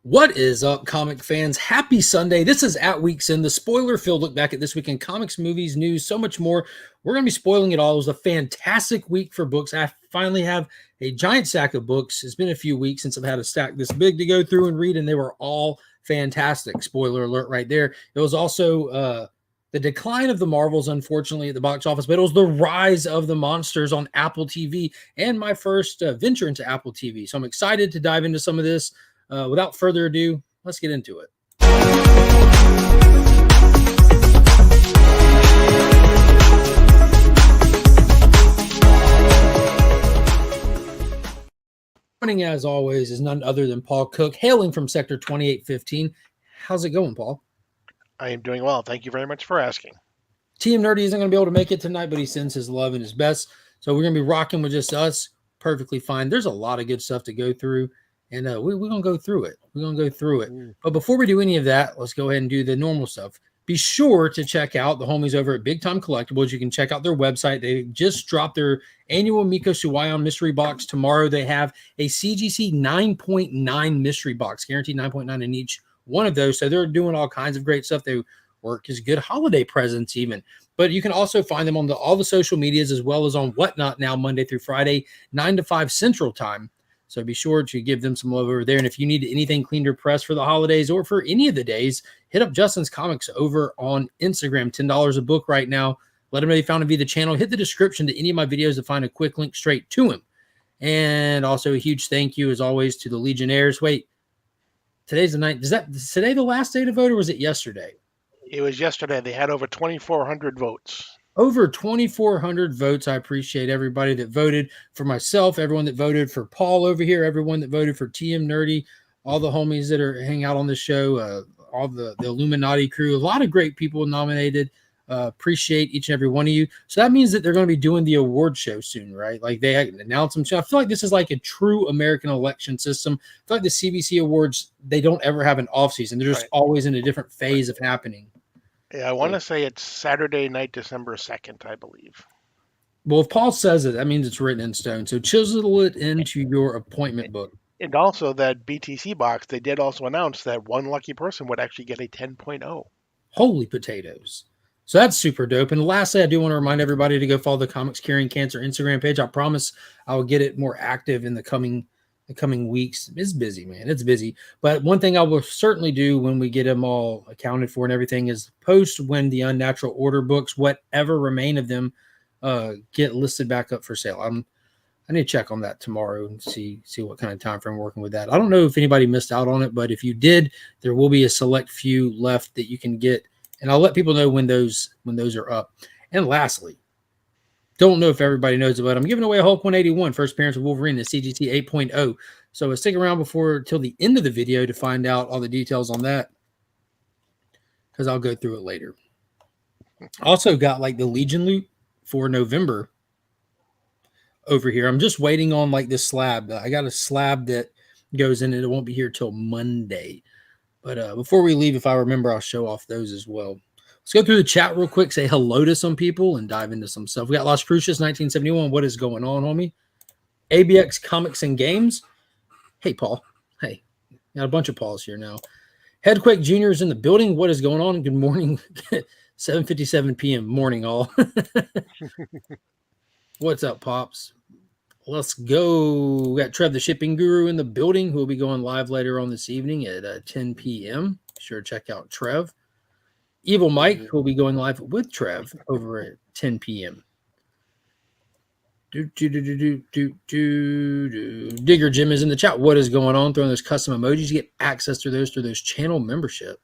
What is up, comic fans? Happy Sunday. This is At Week's End, the spoiler-filled look back at this week in comics, movies, news, so much more. We're going to be spoiling it all. It was a fantastic week for books. I finally have a giant stack of books. It's been a few weeks since I've had a stack this big to go through and read, and they were all fantastic. Spoiler alert right there. It was also the decline of the Marvels, unfortunately, at the box office, but it was the rise of the monsters on Apple TV and my first venture into Apple TV. So I'm excited to dive into some of this. Without further ado, let's get into it. Joining, as always, is none other than Paul Cook, hailing from Sector 2815. How's it going, Paul? I am doing well. Thank you very much for asking. Team Nerdy isn't going to be able to make it tonight, but he sends his love and his best. So we're going to be rocking with just us. Perfectly fine. There's a lot of good stuff to go through. And we're going to go through it. We're going to go through it. But before we do any of that, let's go ahead and do the normal stuff. Be sure to check out the homies over at Big Time Collectibles. You can check out their website. They just dropped their annual Miko Suwayon mystery box. Tomorrow they have a CGC 9.9 mystery box, guaranteed 9.9 in each one of those. So they're doing all kinds of great stuff. They work as good holiday presents even. But you can also find them on all the social medias as well as on Whatnot now, Monday through Friday, 9 to 5 Central Time. So be sure to give them some love over there. And if you need anything cleaned or pressed for the holidays or for any of the days, hit up Justin's Comics over on Instagram. $10 a book right now. Let him know you found him via the channel. Hit the description to any of my videos to find a quick link straight to him. And also a huge thank you, as always, to the Legionnaires. Wait, today's the night. Is today the last day to vote, or was it yesterday? It was yesterday. They had over 2,400 votes. Over 2,400 votes. I appreciate everybody that voted for myself, everyone that voted for Paul over here, everyone that voted for TM Nerdy, all the homies that are hanging out on the show, all the Illuminati crew. A lot of great people nominated. Appreciate each and every one of you. So that means that they're going to be doing the award show soon, right? Like they announce them soon. I feel like this is like a true American election system. I feel like the CBC awards, they don't ever have an off season. They're just always in a different phase of happening. Yeah, I want to say it's Saturday night, December 2nd, I believe. Well, if Paul says it, that means it's written in stone. So chisel it into your appointment book. And also that BTC box, they did also announce that one lucky person would actually get a 10.0. Holy potatoes. So that's super dope. And lastly, I do want to remind everybody to go follow the Comics Curing Cancer Instagram page. I promise I will get it more active in the coming weeks. It's busy, man. It's busy. But one thing I will certainly do when we get them all accounted for and everything is post when the Unnatural Order books, whatever remain of them, get listed back up for sale. I need to check on that tomorrow and see what kind of time frame I'm working with that. I don't know if anybody missed out on it, but if you did, there will be a select few left that you can get, and I'll let people know when those are up. And lastly, don't know if everybody knows it, but I'm giving away a Hulk 181 first appearance of Wolverine in CGC 8.0. So stick around till the end of the video to find out all the details on that, because I'll go through it later. Also got like the Legion loot for November over here. I'm just waiting on like this slab. I got a slab that goes in it. It won't be here till Monday. But before we leave, if I remember, I'll show off those as well. Let's go through the chat real quick, say hello to some people, and dive into some stuff. We got Las Cruces 1971. What is going on, homie? ABX Comics and Games. Hey, Paul. Hey, got a bunch of Pauls here now. Headquake Jr. is in the building. What is going on? Good morning. 7:57 p.m. Morning, all. What's up, Pops? Let's go. We got Trev, the shipping guru, in the building, who will be going live later on this evening at 10 p.m. Be sure to check out Trev. Evil Mike, who will be going live with Trev over at 10 p.m. Digger Jim is in the chat. What is going on? Throwing those custom emojis. You get access to those through those channel membership.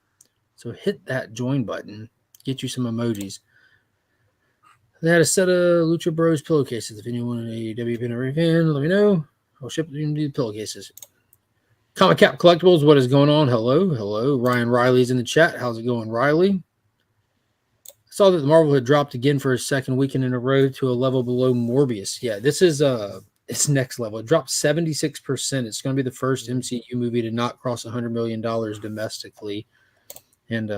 So hit that join button. Get you some emojis. They had a set of Lucha Bros pillowcases. If anyone in AEW pin or fan, let me know. I'll ship them the pillowcases. Comic Cap Collectibles, what is going on? Hello. Ryan Riley's in the chat. How's it going, Riley? I saw that the Marvel had dropped again for a second weekend in a row to a level below Morbius. Yeah, this is it's next level. It dropped 76%. It's going to be the first MCU movie to not cross $100 million domestically. And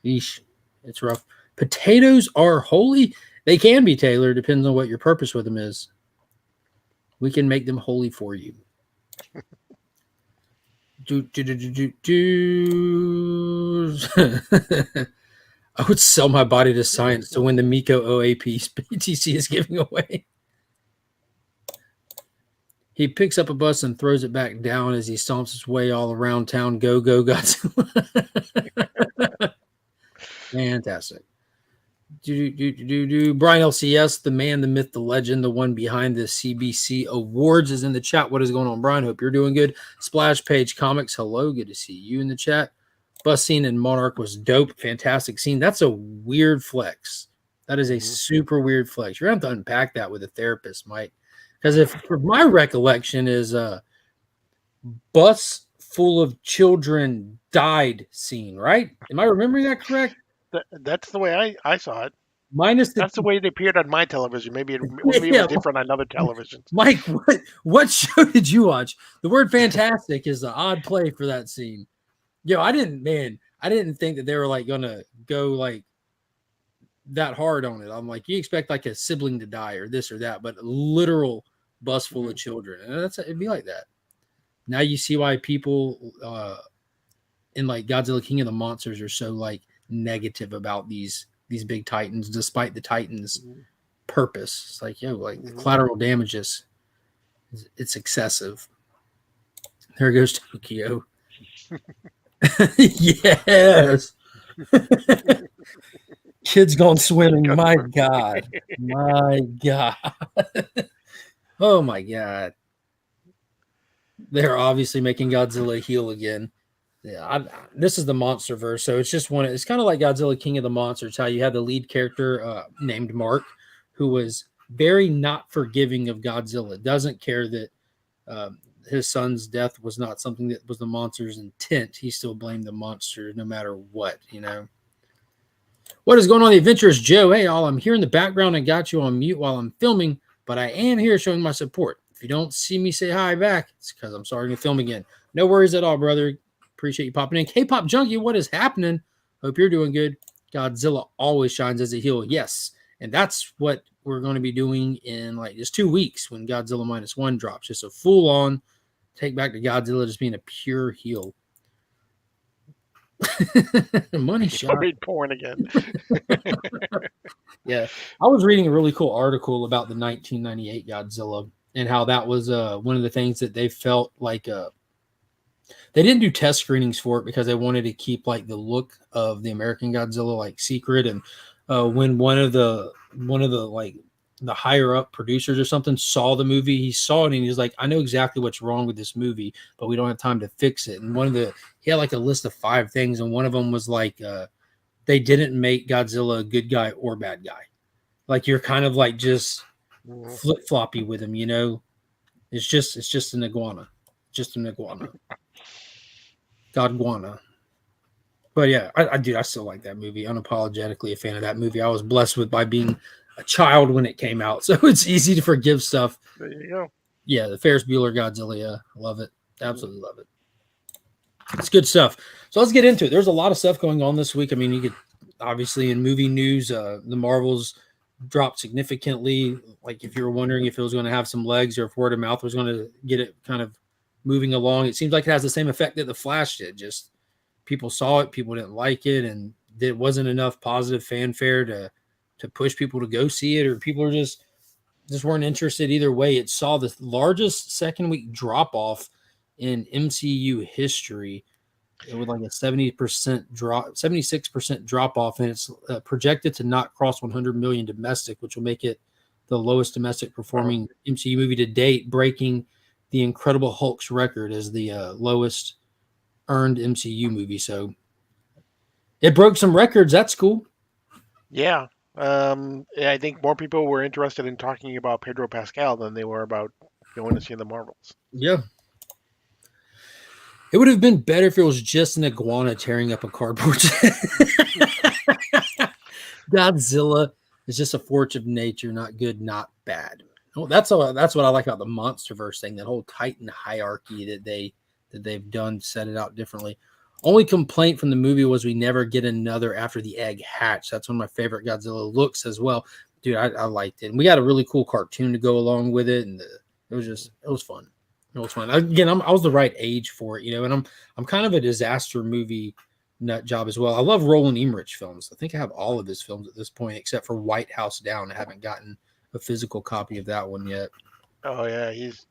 yeesh, it's rough. Potatoes are holy. They can be, Taylor. Depends on what your purpose with them is. We can make them holy for you. I would sell my body to science to win the Miko OAP BTC is giving away. He picks up a bus and throws it back down as he stomps his way all around town. Go, go, Godzilla. Fantastic. Brian LCS, the man, the myth, the legend, the one behind the CBC Awards is in the chat. What is going on, Brian? Hope you're doing good. Splash Page Comics, hello. Good to see you in the chat. Bus scene in Monarch was dope. Fantastic scene. That's a weird flex. That is a super weird flex. You're going to have to unpack that with a therapist, Mike. Because if my recollection is a bus full of children died scene, right? Am I remembering that correct? That's the way I saw it. Minus That's the way they appeared on my television. Maybe it was different on other televisions. Mike, what show did you watch? The word fantastic is an odd play for that scene. Yo, I didn't think that they were like gonna go like that hard on it. I'm like, you expect like a sibling to die or this or that, but a literal bus full of children. And it'd be like that. Now you see why people in like Godzilla King of the Monsters are so like negative about these big titans, despite the titans' purpose. It's like, yo, like the collateral damages, it's excessive. There goes Tokyo. Yes. Kids gone swimming. My God. My God. Oh my God. They're obviously making Godzilla heal again. Yeah, this is the MonsterVerse, so it's just one. It's kind of like Godzilla King of the Monsters, how you had the lead character named Mark, who was very not forgiving of Godzilla. Doesn't care that his son's death was not something that was the monster's intent. He still blamed the monster no matter what, you know. What is going on, the Adventures Joe? Hey, all, I'm here in the background and got you on mute while I'm filming, but I am here showing my support. If you don't see me say hi back, it's because I'm starting to film again. No worries at all, brother. Appreciate you popping in. K-Pop Junkie, what is happening? Hope you're doing good. Godzilla always shines as a heel. Yes, and that's what we're going to be doing in like just 2 weeks when Godzilla -1 drops. Just a full-on take back to Godzilla just being a pure heel. Money shot. Porn again. Yeah, I was reading a really cool article about the 1998 Godzilla and how that was one of the things that they felt like they didn't do test screenings for it because they wanted to keep like the look of the American Godzilla like secret. And when one of the like the higher up producers or something saw the movie, he saw it and he was like, I know exactly what's wrong with this movie, but we don't have time to fix it. And he had like a list of 5 things, and one of them was like they didn't make Godzilla a good guy or bad guy. Like you're kind of like just flip floppy with him, you know. It's just an iguana, Godguana. But yeah, I still like that movie. Unapologetically a fan of that movie. I was blessed with by being a child when it came out, so it's easy to forgive stuff. There you go. Yeah, the Ferris Bueller Godzilla. Yeah, love it. Absolutely love it. It's good stuff. So let's get into it. There's a lot of stuff going on this week. I mean, you could obviously in movie news, the Marvels dropped significantly. Like if you were wondering if it was going to have some legs or if word of mouth was going to get it kind of moving along, it seems like it has the same effect that the Flash did. Just people saw it, people didn't like it, and there wasn't enough positive fanfare to push people to go see it, or people are just weren't interested either way. It saw the largest second week drop off in MCU history. It was like a 76% drop off, and it's projected to not cross 100 million domestic, which will make it the lowest domestic performing MCU movie to date, breaking the Incredible Hulk's record as the lowest earned MCU movie. So it broke some records. That's cool. Yeah. I think more people were interested in talking about Pedro Pascal than they were about going to see the Marvels. Yeah. It would have been better if it was just an iguana tearing up a cardboard. Godzilla is just a force of nature, not good, not bad. Well, that's what I like about the MonsterVerse thing, that whole Titan hierarchy that they've done, set it out differently. Only complaint from the movie was we never get another after the egg hatch. That's one of my favorite Godzilla looks as well. Dude, I liked it. And we got a really cool cartoon to go along with it, and it was fun. It was fun. Again, I was the right age for it, and I'm kind of a disaster movie nut job as well. I love Roland Emmerich films. I think I have all of his films at this point, except for White House Down. I haven't gotten a physical copy of that one yet. Oh yeah, he's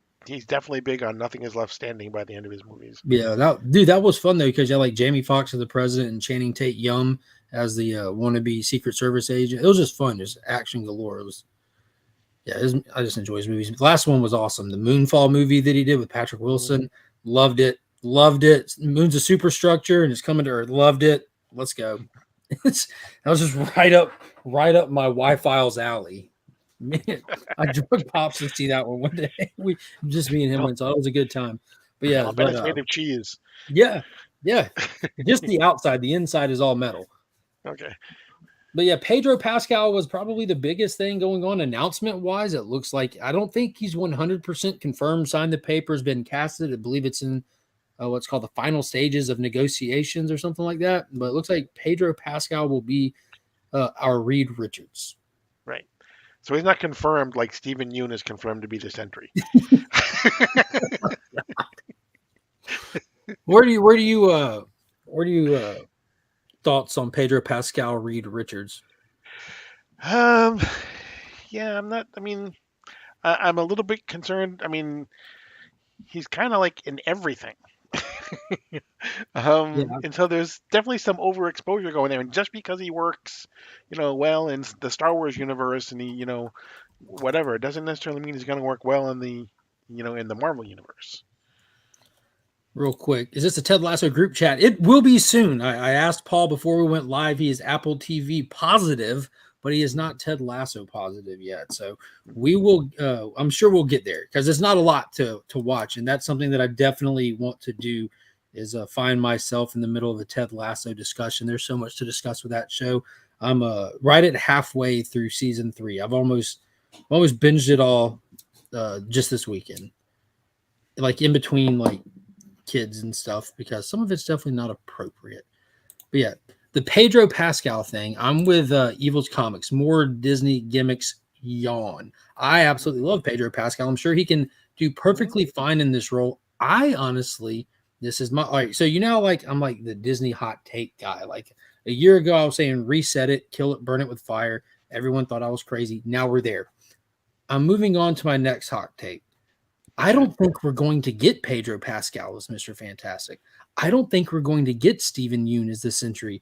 definitely big on Nothing Is Left Standing by the end of his movies. Yeah, that was fun though because you had like Jamie Foxx as the president and Channing Tate-Yum as the wannabe Secret Service agent. It was just fun, just action galore. It was I just enjoy his movies. The last one was awesome. The Moonfall movie that he did with Patrick Mhm. Wilson, loved it. Loved it. Moon's a superstructure and it's coming to Earth. Loved it. Let's go. That was just right up my Y-Files alley. Man, I drug pops to see that one day. We just me and him I'll, went, so it was a good time. But yeah, I'll bet it's made of cheese. yeah, yeah. Just the outside. The inside is all metal. Okay. But yeah, Pedro Pascal was probably the biggest thing going on announcement wise. It looks like I don't think he's 100% confirmed, signed the papers, been casted. I believe it's in what's called the final stages of negotiations or something like that. But it looks like Pedro Pascal will be our Reed Richards. Right. So he's not confirmed like Stephen Yeun is confirmed to be the Sentry. Where do you thoughts on Pedro Pascal, Reed Richards? Um, yeah, I'm not. I mean, I'm a little bit concerned. I mean, he's kind of like in everything. Yeah, And so there's definitely some overexposure going there. And just because he works, well in the Star Wars universe and he, whatever, it doesn't necessarily mean he's going to work well in in the Marvel universe. real quick. Is this a Ted Lasso group chat? It will be soon. I asked Paul before we went live. He is Apple TV positive, but he is not Ted Lasso positive yet. So we will. I'm sure we'll get there because it's not a lot to watch, and that's something that I definitely want to do. Is find myself in the middle of a Ted Lasso discussion. There's so much to discuss with that show. I'm right at halfway through season 3. I've almost binged it all just this weekend, like in between like kids and stuff because some of it's definitely not appropriate. But yeah, the Pedro Pascal thing, I'm with Evil's Comics. More Disney gimmicks, yawn. I absolutely love Pedro Pascal. I'm sure he can do Mhm. perfectly fine in this role. I honestly, this is my all right. So like I'm like the Disney hot take guy. Like a year ago, I was saying reset it, kill it, burn it with fire. Everyone thought I was crazy. Now we're there. I'm moving on to my next hot take. I Okay. don't think we're going to get Pedro Pascal as Mr. Fantastic. I don't think we're going to get Stephen Yeun as the Sentry.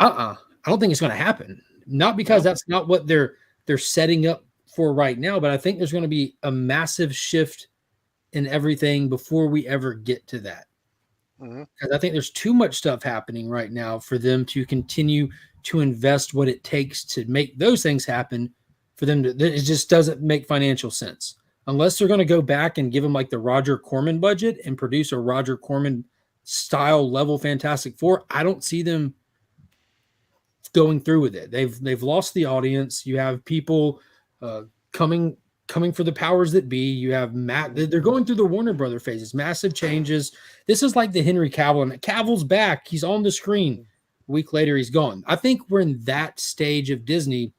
I don't think it's going to happen. Not because No. that's not what they're setting up for right now, but I think there's going to be a massive shift in everything before we ever get to that. Hmm. Because I think there's too much stuff happening right now for them to continue to invest what it takes to make those things happen. For them to, it just doesn't make financial sense unless they're going to go back and give them like the Roger Corman budget and produce a Roger Corman style level Fantastic Four. I don't see them going through with it. They've lost the audience. You have people uh, coming for the powers that be. You have Matt. Hmm. They're going through the Warner Brother phases, massive changes. This is like the Henry Cavill, and Cavill's back. He's on the screen. A week later, he's gone. I think we're in that stage of Disney,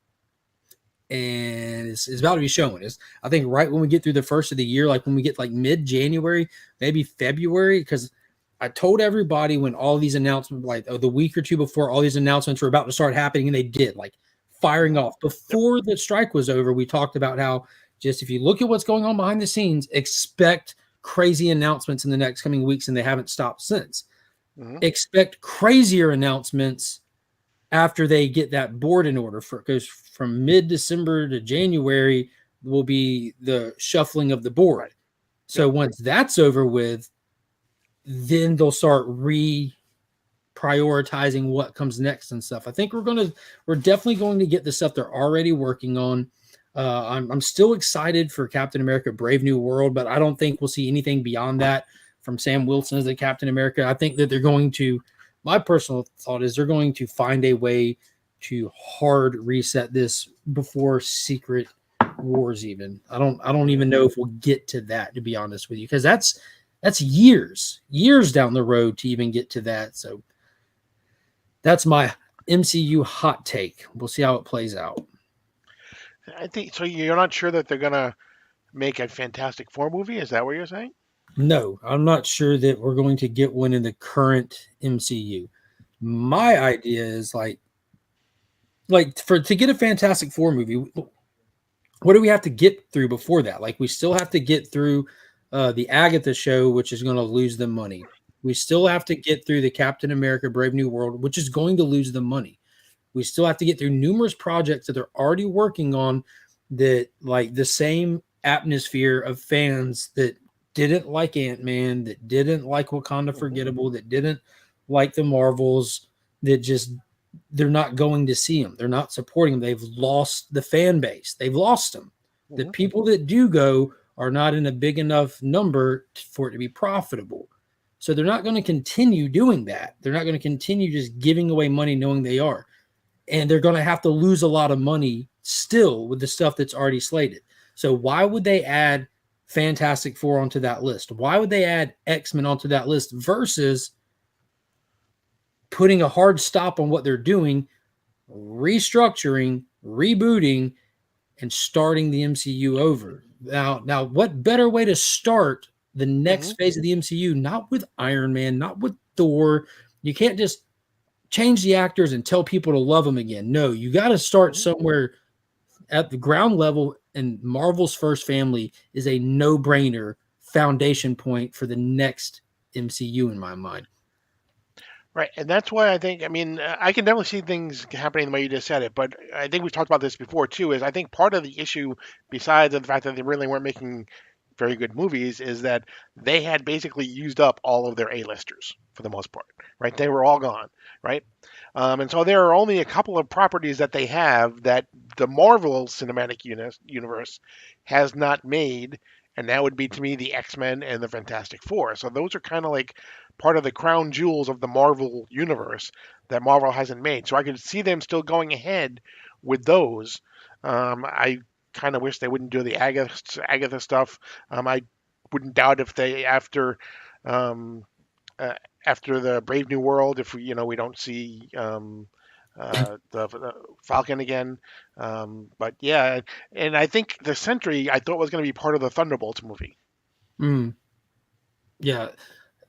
and it's about to be showing. I think right when we get through the first of the year, like when we get like mid January, maybe February, because I told everybody when all these announcements, like the week or two before all these announcements were about to start happening, and they did, like firing Hmm. off. Yep. Before the strike was over, we talked about how just if you look at what's going on behind the scenes, expect crazy announcements in the next coming weeks, and they haven't stopped since. Hmm. Expect crazier announcements after they get that board in order for because from mid-December to January will be the shuffling of the board. Right. Yep. So once that's over with, then they'll start prioritizing what comes next and stuff. I think we're definitely going to get the stuff they're already working on. I'm still excited for Captain America: Brave New World, but I don't think we'll see anything beyond that from Sam Wilson as the Captain America. I think that they're going to. My personal thought is they're going to find a way to hard reset this before Secret Wars. Even I don't Hmm. even know if we'll get to that, to be honest with you, because that's years down the road to even get to that. So that's my MCU hot take. We'll see how it plays out. I think so. You're not sure that they're gonna make a Fantastic Four movie. Is that what you're saying? No, I'm not sure that we're going to get one in the current MCU. My idea is like for to get a Fantastic Four movie, what do we have to get through before that? Like we still have to get through the Agatha show, which is going to lose them money. We still have to get through the Captain America Brave New World, which is going to lose them money. We still have to get through numerous projects that they're already working on that like the same atmosphere of fans that didn't like Ant-Man, that didn't like Wakanda Hmm. Forgettable, that didn't like the Marvels, that just they're not going to see them. They're not supporting them. They've lost the fan base. They've lost them. The Hmm. people that do go are not in a big enough number for it to be profitable. So they're not going to continue doing that. They're not going to continue just giving away money knowing they are. And they're going to have to lose a lot of money still with the stuff that's already slated. So why would they add Fantastic Four onto that list? Why would they add X-Men onto that list versus putting a hard stop on what they're doing, restructuring, rebooting, and starting the MCU over? Now, what better way to start the next Hmm. phase of the MCU? Not with Iron Man, not with Thor. You can't just change the actors and tell people to love them again. No, you got to start Hmm. somewhere at the ground level. And Marvel's First Family is a no-brainer foundation point for the next MCU in my mind. Right, and that's why I think. I mean, I can definitely see things happening the way you just said it, but I think we've talked about this before too. Is I think part of the issue, besides the fact that they really weren't making very good movies, is that they had basically used up all of their A-listers for the most part. Right, they were all gone. Right, and so there are only a couple of properties that they have that the Marvel Cinematic Universe has not made, and that would be to me the X-Men and the Fantastic Four. So those are kind of like part of the crown jewels of the Marvel universe that Marvel hasn't made. So I could see them still going ahead with those. I kind of wish they wouldn't do the Agatha stuff. I wouldn't doubt if they um, after the Brave New World, if we don't see the Falcon again. But yeah, and I think the Sentry I thought was going to be part of the Thunderbolts movie. Mm, yeah,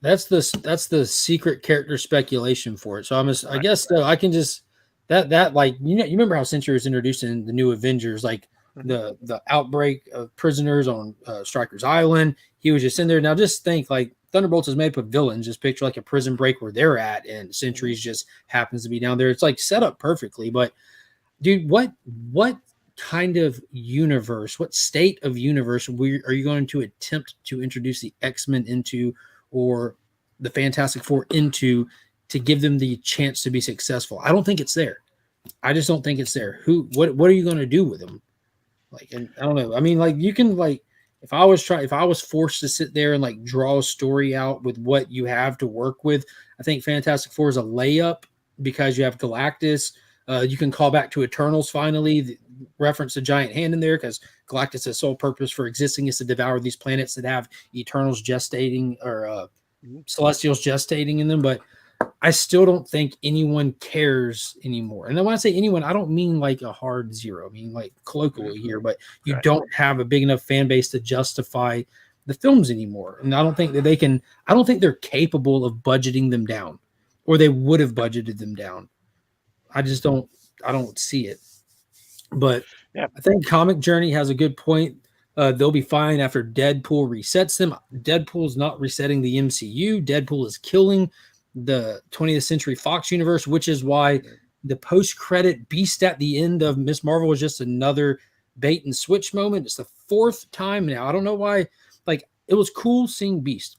that's the secret character speculation for it. So I Right. guess I can just that like you remember how Sentry was introduced in the new Avengers, like Hmm. the outbreak of prisoners on Stryker's Island. He was just in there. Now just think like Thunderbolts is made up of villains. Just picture like a prison break where they're at, and Hmm. Sentry's just happens to be down there. It's like set up perfectly. But dude, what kind of universe, what state of universe are you going to attempt to introduce the X-Men into, or the Fantastic Four into, to give them the chance to be successful? I don't think it's there. I just don't think it's there. What are you going to do with them? Like, and I don't know. I mean, like you can like if I was forced to sit there and like draw a story out with what you have to work with, I think Fantastic Four is a layup because you have Galactus. You can call back to Eternals finally, reference a giant hand in there because Galactus' sole purpose for existing is to devour these planets that have Eternals gestating or Hmm. Celestials gestating in them. But I still don't think anyone cares anymore. And then when I say anyone, I don't mean like a hard zero. I mean like Hmm. colloquially here, but you Right. don't have a big enough fan base to justify the films anymore. And I don't think that I don't think they're capable of budgeting them down, or they would have budgeted them down. I just I don't see it. But Yeah. I think Comic Journey has a good point. They'll be fine after Deadpool resets them. Deadpool's not resetting the MCU. Deadpool is killing the 20th Century Fox universe, which is why the post-credit beast at the end of Miss Marvel was just another bait and switch moment. It's the fourth time now. I don't know why. Like it was cool seeing Beast.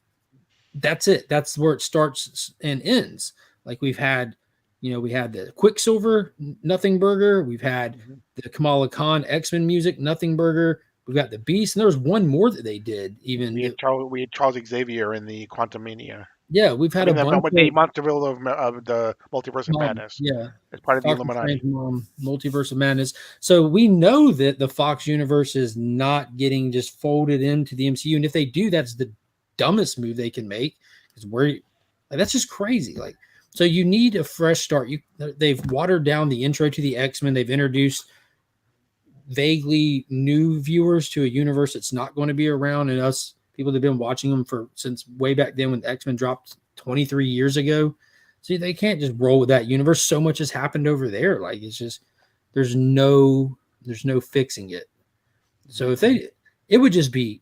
That's it. That's where it starts and ends. Like we had the Quicksilver Nothing Burger. We've had Hmm. the Kamala Khan X-Men music Nothing Burger. We've got the Beast, and there was one more that they did. Even that, We had Charles Xavier in the Quantum Mania. yeah, we've I had a mean, bunch the of Monsterville of the Multiverse of mom, Madness yeah, as part of the Doctor Strange Illuminati. mom, Multiverse of Madness. So we know that the Fox universe is not getting just folded into the MCU, and if they do, that's the dumbest move they can make. Is where like, that's just crazy. Like, so you need a fresh start. They've watered down the intro to the X-Men. They've introduced vaguely new viewers to a universe that's not going to be around, and us people that have been watching them for since way back then when X-Men dropped 23 years ago. See, they can't just roll with that universe. So much has happened over there. Like it's just there's no fixing it. So if they, it would just be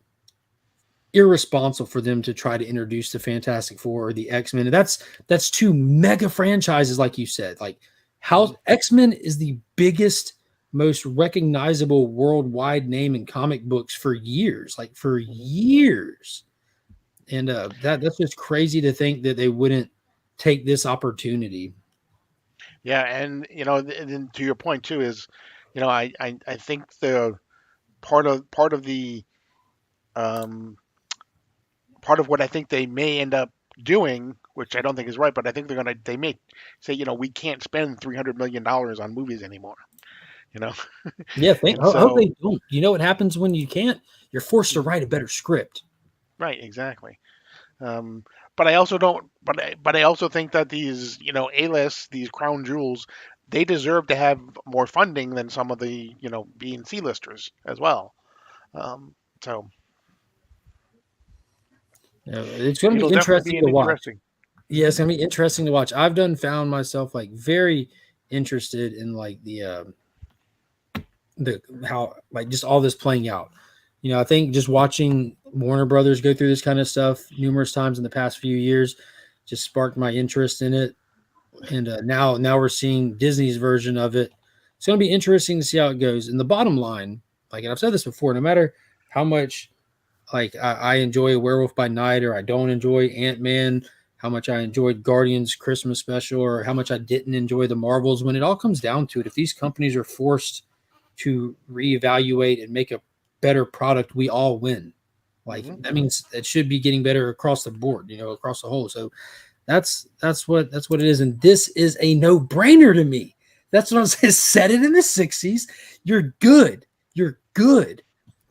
irresponsible for them to try to introduce the Fantastic Four or the X-Men. That's two mega franchises, like you said. Like how X-Men is the biggest, most recognizable worldwide name in comic books for years, like for years. And that's just crazy to think that they wouldn't take this opportunity. Yeah, and then to your point too is, I think the part of the um, part of what I think they may end up doing, which I don't think is right, but I think they may say, we can't spend $300 million on movies anymore, you know, Yeah, and I hope so they don't. You know what happens when you can't? You're forced to Mhm. write a better script. Right, exactly. But I also don't, but I also think that these, A-list, these crown jewels, they deserve to have more funding than some of the, B and C listers as well. Um, so It's going to be it'll definitely interesting be to an watch. interesting. Yeah, Hmm. it's gonna be interesting to watch. I've done found myself like very interested in like the how like just all this playing out. You know, I think just watching Warner Brothers go through this kind of stuff numerous times in the past few years just sparked my interest in it. And now we're seeing Disney's version of it. It's going to be interesting to see how it goes. And the bottom line, like and I've said this before, no matter how much like I enjoy Werewolf by Night or I don't enjoy Ant-Man, how much I enjoyed Guardians Christmas special or how much I didn't enjoy the Marvels, when it all comes down to it, if these companies are forced to reevaluate and make a better product, we all win. Like Hmm. that means it should be getting better across the board, you know, across the whole. So that's what it is, and this is a no brainer to me. That's what I'm saying. Set it in the '60s. You're good. You're good.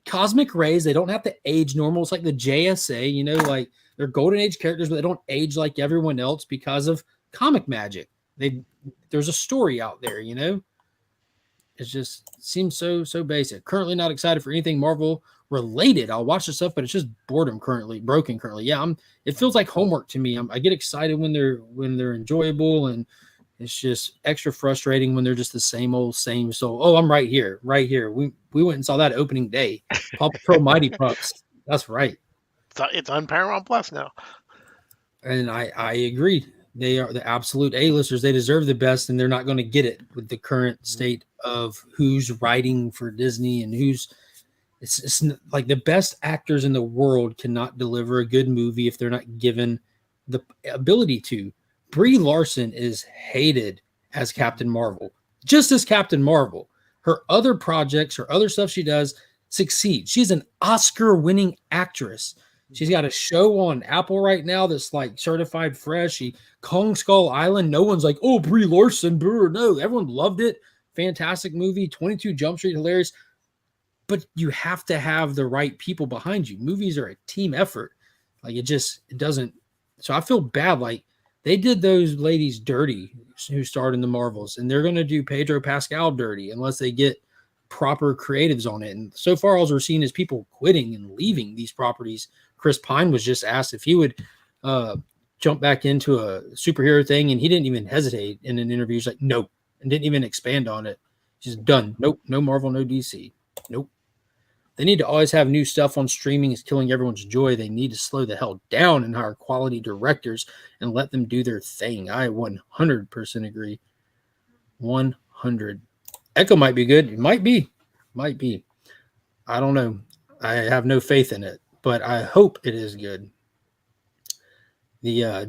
Cosmic rays. They don't have to age normal. It's like the JSA. You know, like they're golden age characters, but they don't age like everyone else because of comic magic. They there's a story out there. You know, it just seems so basic. Currently not excited for anything Marvel related. I'll watch the stuff, but it's just boredom currently, broken currently. Yeah, I'm. It feels like homework to me. I get excited when they're enjoyable, and it's just extra frustrating when they're just the same old same. So, oh, I'm right here, right here. We went and saw that opening day. Paw Patrol Mighty Pups. That's right, It's on Paramount Plus now. and I agree. They are the absolute A-listers. They deserve the best, and they're not going to get it with the current Mhm. state of who's writing for Disney and who's it's like the best actors in the world cannot deliver a good movie if they're not given the ability to. Brie Larson is hated as Captain Marvel, just as Captain Marvel. Her other projects, her other stuff she does succeed. She's an Oscar winning actress. She's Mhm. got a show on Apple right now that's like certified fresh. Kong Skull Island. No one's like, oh, Brie Larson. Brr. No, everyone loved it. Fantastic movie. 22 Jump Street, hilarious, but you have to have the right people behind you. Movies are a team effort. Like it doesn't. So I feel bad. Like they did those ladies dirty who starred in the Marvels, and they're going to do Pedro Pascal dirty unless they get proper creatives on it. And so far, all we're seeing is people quitting and leaving these properties. Chris Pine was just asked if he would uh, jump back into a superhero thing, and he didn't even hesitate in an interview. He's like, nope, and didn't even expand on it. Just done. Nope, no Marvel, no DC. Nope. They need to always have new stuff on streaming. It's killing everyone's joy. They need to slow the hell down and hire quality directors and let them do their thing. I 100% agree. 100. Echo might be good. It might be. Might be. I don't know. I have no faith in it, but I hope it is good. The uh,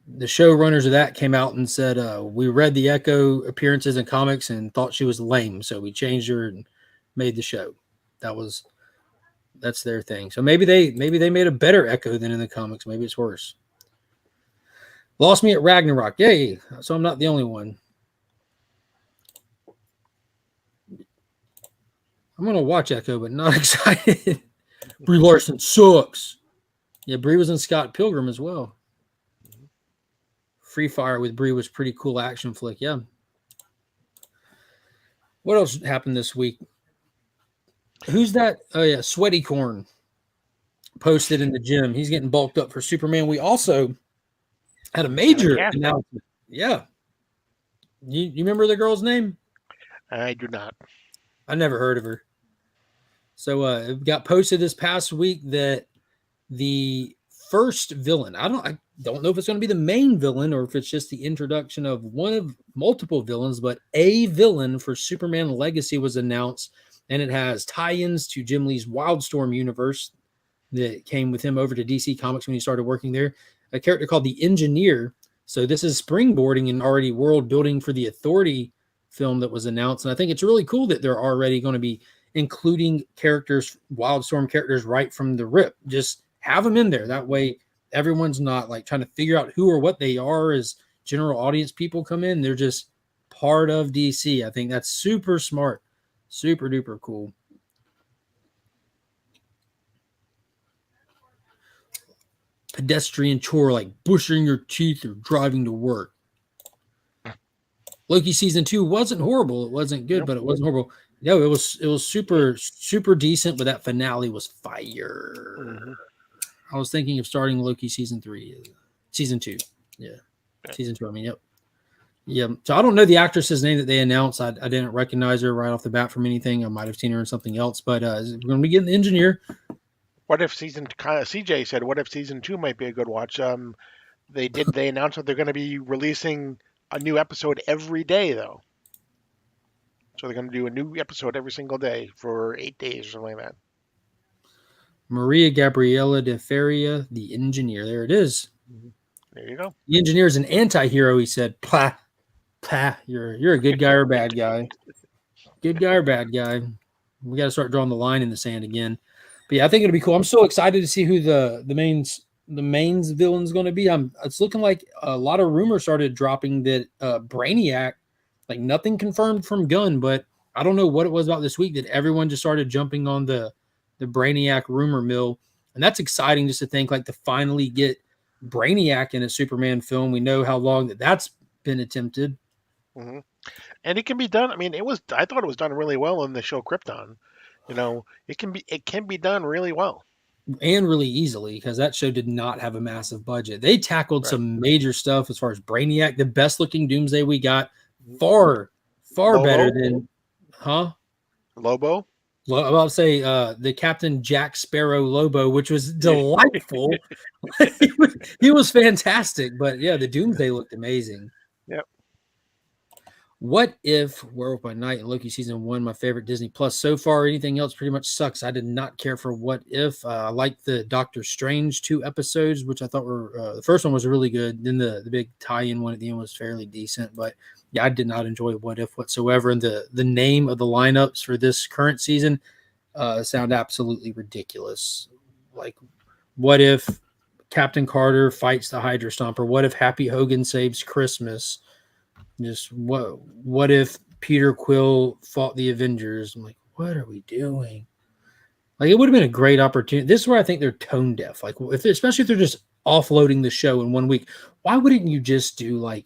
the showrunners of that came out and said, we read the Echo appearances in comics and thought she was lame, so we changed her and made the show. That was that's their thing. So maybe they made a better Echo than in the comics. Maybe it's worse. Lost me at Ragnarok. Yay! So I'm not the only one. I'm gonna watch Echo, but not excited. Brie Larson sucks. Yeah, Brie was in Scott Pilgrim as well. Free Fire with Brie was pretty cool action flick. Yeah. What else happened this week? Who's that? Oh yeah, Sweaty Corn posted in the gym. He's getting bulked up for Superman. We also had a And a major casting. announcement. Yeah. You remember the girl's name? I do not. I never heard of her. So it got posted this past week that the first villain, I don't know if it's going to be the main villain or if it's just the introduction of one of multiple villains, but a villain for Superman Legacy was announced, and it has tie-ins to Jim Lee's Wildstorm universe that came with him over to DC Comics when he started working there. A character called the Engineer. So this is springboarding and already world building for the Authority film that was announced. And I think it's really cool that they're already going to be including characters, Wildstorm characters, right from the rip. Just have them in there. That way, everyone's not like trying to figure out who or what they are as general audience people come in. They're just part of DC. I think that's super smart, super duper cool. Pedestrian chore like brushing your teeth or driving to work. Loki season 2 wasn't horrible. It wasn't good, Nope. but it wasn't horrible. No, it was super decent, but that finale was fire. Mm-hmm. I was thinking of starting Loki season 2. Yeah, season 2. I mean, yep. Yeah. So I don't know the actress's name that they announced. I didn't recognize her right off the bat from anything. I might have seen her in something else, but we're going to be getting the Engineer. What if CJ said, what if season 2 might be a good watch? They announced that they're going to be releasing a new episode every day, though. So they're going to do a new episode every single day for 8 days or something like that. Maria Gabriela de Feria, the Engineer. There it is. Mm-hmm. There you go. The Engineer is an anti-hero, he said. Plah, plah. You're a good guy or a bad guy. Good guy or bad guy. We got to start drawing the line in the sand again. But yeah, I think it'll be cool. I'm so excited to see who the main villain's going to be. It's looking like a lot of rumors started dropping that Brainiac, like nothing confirmed from Gunn, but I don't know what it was about this week that everyone just started jumping on the Brainiac rumor mill, and that's exciting just to think like to finally get Brainiac in a Superman film. We know how long that's been attempted. Mm-hmm. And it can be done. I mean, I thought it was done really well in the show Krypton. It can be done really well. And really easily because that show did not have a massive budget. They tackled Right. some major stuff as far as Brainiac, the best looking Doomsday we got, far Lobo? better than, huh? Lobo? I about to say the Captain Jack Sparrow Lobo, which was delightful. He was fantastic, but yeah, the Doomsday looked amazing. Yep. What if Werewolf by Night and Loki season 1, my favorite Disney Plus so far? Anything else pretty much sucks. I did not care for What If. I liked the Doctor Strange 2 episodes, which I thought were the first one was really good. Then the big tie-in one at the end was fairly decent, but yeah, I did not enjoy What If whatsoever. And the name of the lineups for this current season sound absolutely ridiculous. Like, what if Captain Carter fights the Hydra Stomper? What if Happy Hogan saves Christmas? Just what if Peter Quill fought the Avengers? I'm like, what are we doing? Like, it would have been a great opportunity. This is where I think they're tone deaf. Like, especially if they're just offloading the show in 1 week, why wouldn't you just do like,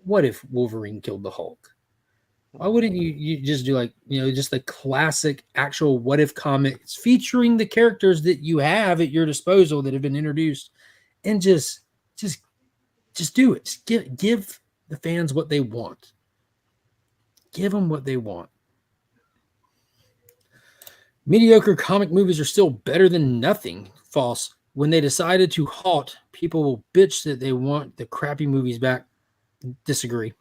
what if Wolverine killed the Hulk? Why wouldn't you just do like, just the classic actual what if comics featuring the characters that you have at your disposal that have been introduced, and just do it. Just give the fans what they want. Give them what they want. Mediocre comic movies are still better than nothing. False. When they decided to halt, people will bitch that they want the crappy movies back. Disagree.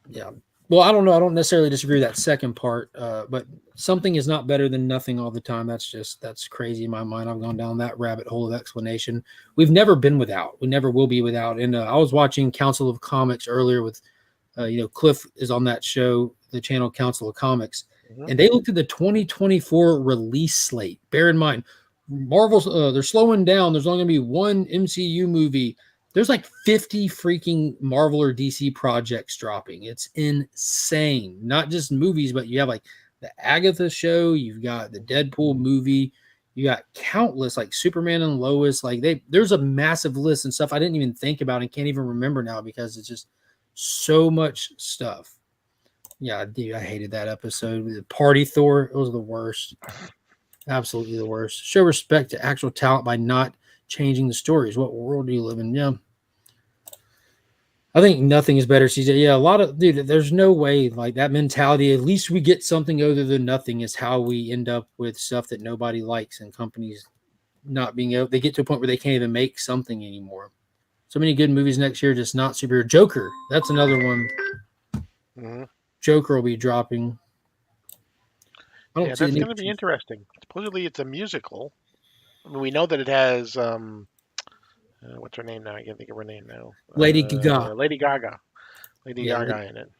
Yeah. Well, I don't know. I don't necessarily disagree with that second part, but something is not better than nothing all the time. That's crazy in my mind. I've gone down that rabbit hole of explanation. We've never been without. We never will be without. And I was watching Council of Comics earlier with, Cliff is on that show, the channel Council of Comics, and they looked at the 2024 release slate. Bear in mind, Marvel's they're slowing down. There's only going to be one MCU movie. There's like 50 freaking Marvel or DC projects dropping. It's insane. Not just movies, but you have like the Agatha show. You've got the Deadpool movie. You got countless like Superman and Lois. Like there's a massive list and stuff I didn't even think about and can't even remember now because it's just so much stuff. Yeah, dude, I hated that episode. The Party Thor, it was the worst. Absolutely the worst. Show respect to actual talent by not changing the stories. What world do you live in? Yeah. I think nothing is better, CJ. Yeah, a lot of dude, there's no way like that mentality. At least we get something other than nothing is how we end up with stuff that nobody likes and companies not being able they get to a point where they can't even make something anymore. So many good movies next year, just not superhero. Joker, that's another one. Hmm. Joker will be dropping. I don't Yeah, see the that's need. going to be interesting. Supposedly it's a musical. I mean, we know that it has what's her name now? I can't think of her name now. Lady Gaga. Lady Gaga. Lady Yeah, Gaga in it.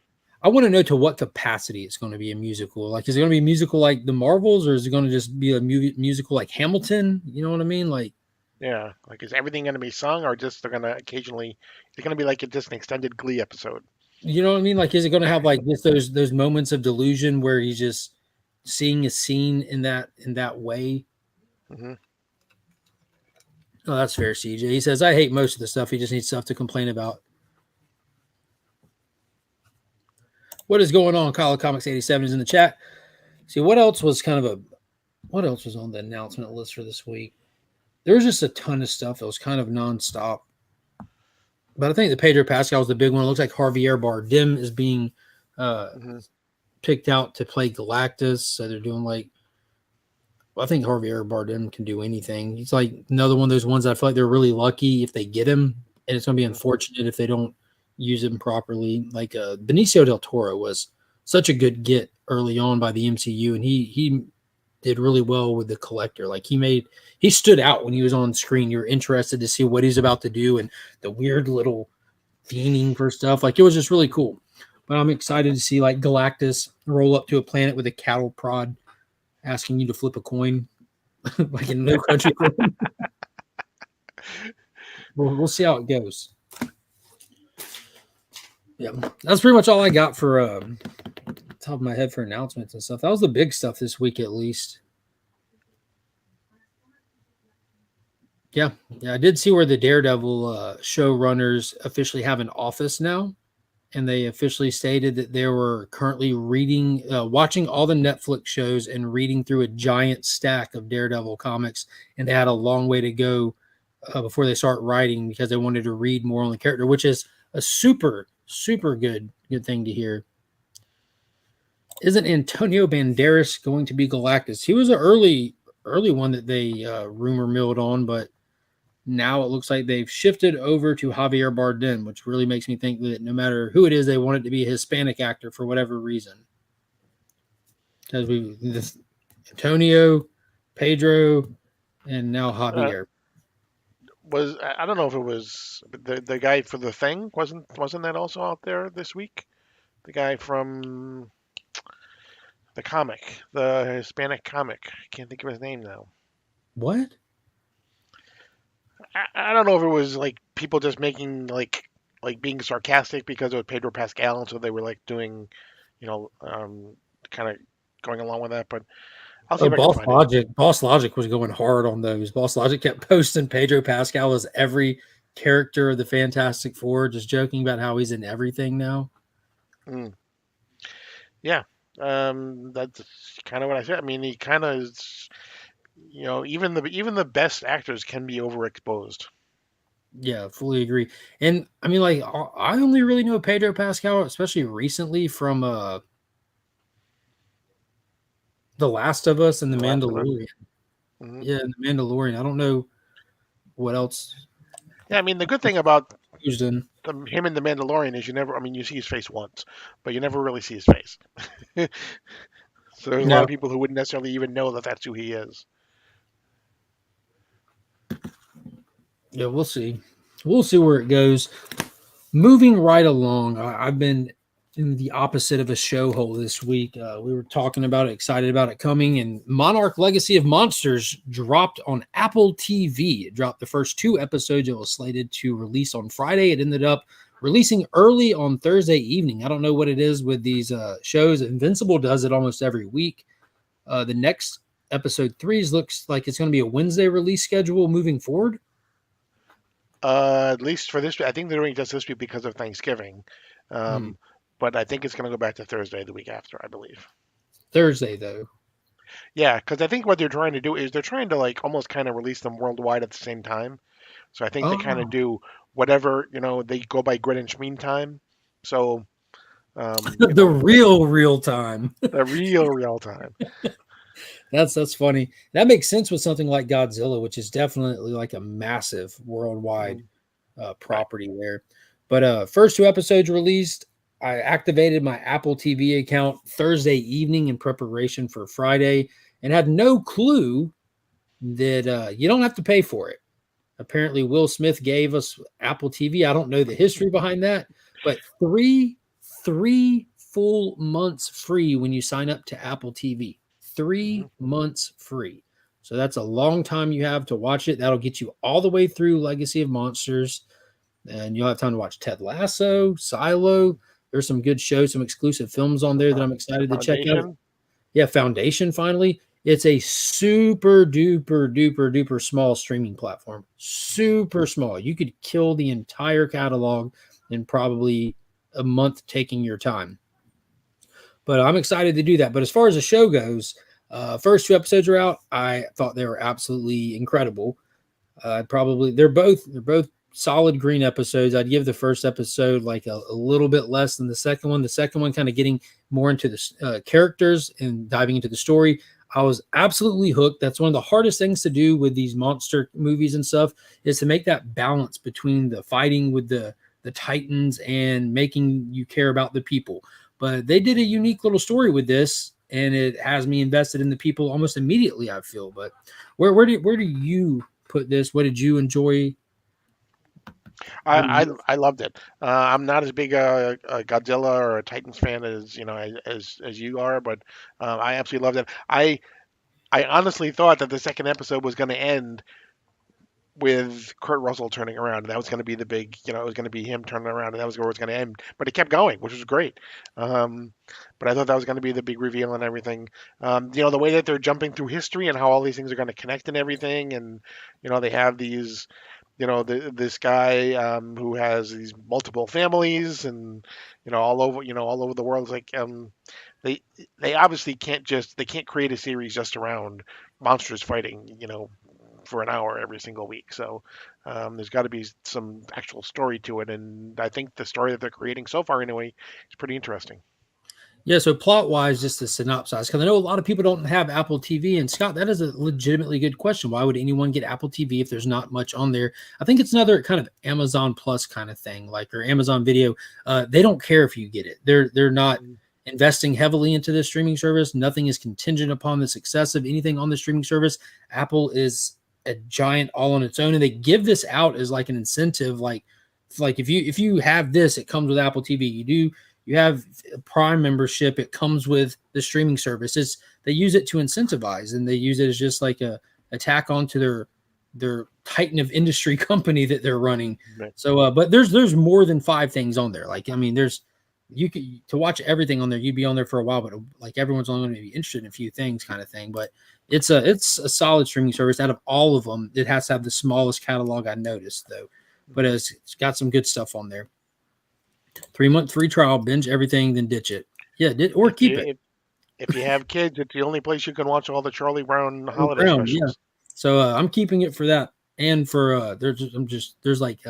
I want to know to what capacity it's going to be a musical. Like, is it going to be a musical like the Marvels, or is it going to just be a musical like Hamilton? You know what I mean? Like, Yeah, like is everything going to be sung, or just they're going to occasionally? It's going to be like just an extended Glee episode. you know what I mean? Like, is it going to have like just those moments of delusion where he's just seeing a scene in that way? Hmm. Oh, that's fair, CJ. He says, I hate most of the stuff. He just needs stuff to complain about. What is going on? Kyle Comics 87 is in the chat. See, what else was what else was on the announcement list for this week? There was just a ton of stuff that was kind of nonstop. But I think the Pedro Pascal was the big one. It looks like Javier Bardem is being uh, Hmm. picked out to play Galactus. So they're doing like, well, I think Javier Bardem can do anything. He's like another one of those ones I feel like they're really lucky if they get him, and it's going to be Hmm. unfortunate if they don't use him properly. Like Benicio del Toro was such a good get early on by the MCU, and he did really well with the Collector. Like he stood out when he was on screen. You're interested to see what he's about to do and the weird little fiending for stuff. Like it was just really cool. But I'm excited to see like Galactus roll up to a planet with a cattle prod asking you to flip a coin, like in No Country for Old. We'll see how it goes. Yeah, that's pretty much all I got for top of my head for announcements and stuff. That was the big stuff this week, at least. Yeah, I did see where the Daredevil showrunners officially have an office now, and they officially stated that they were currently watching all the Netflix shows and reading through a giant stack of Daredevil comics, and they had a long way to go before they start writing because they wanted to read more on the character, which is a super good thing to hear. Isn't Antonio Banderas going to be Galactus? He was an early one that they rumor milled on, but now it looks like they've shifted over to Javier Bardem, which really makes me think that no matter who it is, they want it to be a Hispanic actor for whatever reason. Because this Antonio, Pedro, and now Uh, Javier. I don't know if it was the guy for the Thing wasn't that also out there this week? The guy from the comic, the Hispanic comic. I can't think of his name now. What? I don't know if it was like people just making like being sarcastic because it was Pedro Pascal, and so they were like doing, kind of going along with that. But I'll see Oh, if I can find it. Boss Logic was going hard on those. Boss Logic kept posting Pedro Pascal as every character of the Fantastic Four, just joking about how he's in everything now. Mm. Yeah, that's kind of what I said. I mean, he kind of is, even the best actors can be overexposed. Yeah, fully agree. And I mean, like, I only really know Pedro Pascal, especially recently from The Last of Us and The The Last of Us. Mandalorian. Hmm. Yeah, and The Mandalorian. I don't know what else Yeah, I mean, the good thing about used in. him and the Mandalorian is I mean, you see his face once, but you never really see his face. So there's a lot Yeah, of people who wouldn't necessarily even know that that's who he is. yeah, we'll see. We'll see where it goes. Moving right along, I've been in the opposite of a show hole this week. We were talking about it, excited about it coming, and Monarch Legacy of Monsters dropped on Apple TV. It dropped the first 2 episodes. It was slated to release on Friday. It ended up releasing early on Thursday evening. I don't know what it is with these shows. Invincible does it almost every week. The next episode 3 looks like it's going to be a Wednesday release schedule moving forward. At least for this, I think they're doing just this week because of Thanksgiving. Hmm. Um, but I think it's going to go back to Thursday the week after, I believe. Thursday though. Yeah, because I think what they're trying to do is they're trying to like almost kind of release them worldwide at the same time. So I think they kind of Oh, do whatever, they go by Greenwich Mean Time. So, the real time. the real time. That's funny. That makes sense with something like Godzilla, which is definitely like a massive worldwide Mhm. Right. property there. But first two episodes released. I activated my Apple TV account Thursday evening in preparation for Friday, and had no clue that you don't have to pay for it. Apparently, Will Smith gave us Apple TV. I don't know the history behind that, but three full months free when you sign up to Apple TV. Mhm. 3 months free. So that's a long time you have to watch it. That'll get you all the way through Legacy of Monsters, and you'll have time to watch Ted Lasso, Silo. There's some good shows, some exclusive films on The, there that fo- I'm the excited to check out. foundation. Yeah, Foundation finally. It's a super duper small streaming platform. Super small. You could kill the entire catalog in probably a month taking your time. But I'm excited to do that. But as far as the show goes, first two episodes are out. I thought they were absolutely incredible. Probably they're both solid green episodes. I'd give the first episode like a little bit less than the second one. The second one kind of getting more into the characters and diving into the story. I was absolutely hooked. That's one of the hardest things to do with these monster movies and stuff, is to make that balance between the fighting with the titans and making you care about the people. But they did a unique little story with this, and it has me invested in the people almost immediately, I feel. But where do you put this? What did you enjoy? What did you? I loved it. I'm not as big a Godzilla or a Titans fan as as you are, but I absolutely loved it. I honestly thought that the second episode was going to end with Kurt Russell turning around, and that was going to be the big, it was going to be him turning around, and that was where it was going to end. But it kept going, which was great. Um, but I thought that was going to be the big reveal and everything. The way that they're jumping through history and how all these things are going to connect and everything, and they have these, this guy who has these multiple families, and all over the world. It's like they they obviously they can't create a series just around monsters fighting, for an hour every single week. So there's got to be some actual story to it, and I think the story that they're creating so far, anyway, is pretty interesting. Yeah, so plot wise, just the synopsis, because I know a lot of people don't have Apple TV. And Scott, that is a legitimately good question. Why would anyone get Apple TV if there's not much on there? I think it's another kind of Amazon Plus kind of thing, like, or Amazon Video. They don't care if you get it. They're not investing heavily into this streaming service. Nothing is contingent upon the success of anything on the streaming service. Apple is a giant all on its own, and they give this out as like an incentive, like if you have this, it comes with Apple TV. You have a Prime membership, it comes with the streaming services. They use it to incentivize, and they use it as just like a attack onto their titan of industry company that they're running. Right. So, but there's more than 5 things on there. Like, I mean, you could, to watch everything on there, you'd be on there for a while, but like everyone's only going to be interested in a few things, kind of thing. But it's a solid streaming service. Out of all of them, it has to have the smallest catalog, I noticed though, but it's got some good stuff on there. 3 month free trial, binge everything, then ditch it. Yeah, or If keep you it. if you have kids, it's the only place you can watch all the Charlie Brown Charlie holiday Brown, yeah. specials. So I'm keeping it for that, and for there's like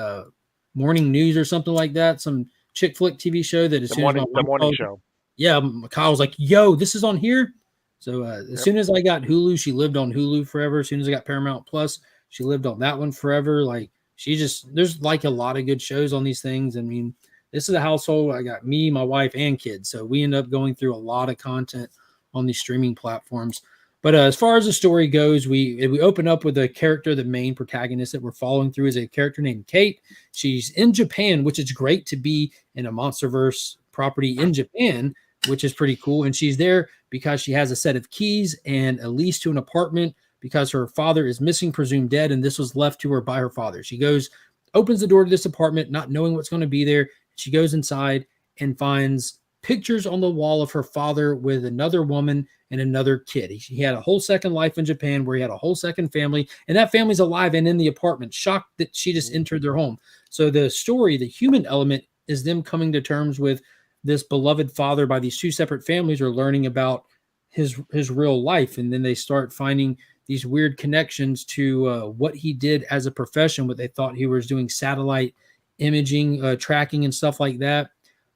morning news or something like that, some chick flick TV show that as The soon as my the wife morning calls, show. yeah, Kyle was like, "Yo, this is on here." So as Yep. soon as I got Hulu, she lived on Hulu forever. As soon as I got Paramount Plus, she lived on that one forever. Like, there's like a lot of good shows on these things. I mean, this is a household. I got me, my wife, and kids, so we end up going through a lot of content on these streaming platforms. But as far as the story goes, we open up with a character, the main protagonist that we're following through is a character named Kate. She's in Japan, which is great to be in a MonsterVerse property in Japan, which is pretty cool. And she's there because she has a set of keys and a lease to an apartment because her father is missing, presumed dead, and this was left to her by her father. She goes, opens the door to this apartment, not knowing what's going to be there. She goes inside and finds pictures on the wall of her father with another woman and another kid. He had a whole second life in Japan where he had a whole second family, and that family's alive and in the apartment, shocked that she just entered their home. So the story, the human element, is them coming to terms with this beloved father by these two separate families are learning about his real life, and then they start finding these weird connections to what he did as a profession. What they thought he was doing, satellite imaging, tracking, and stuff like that.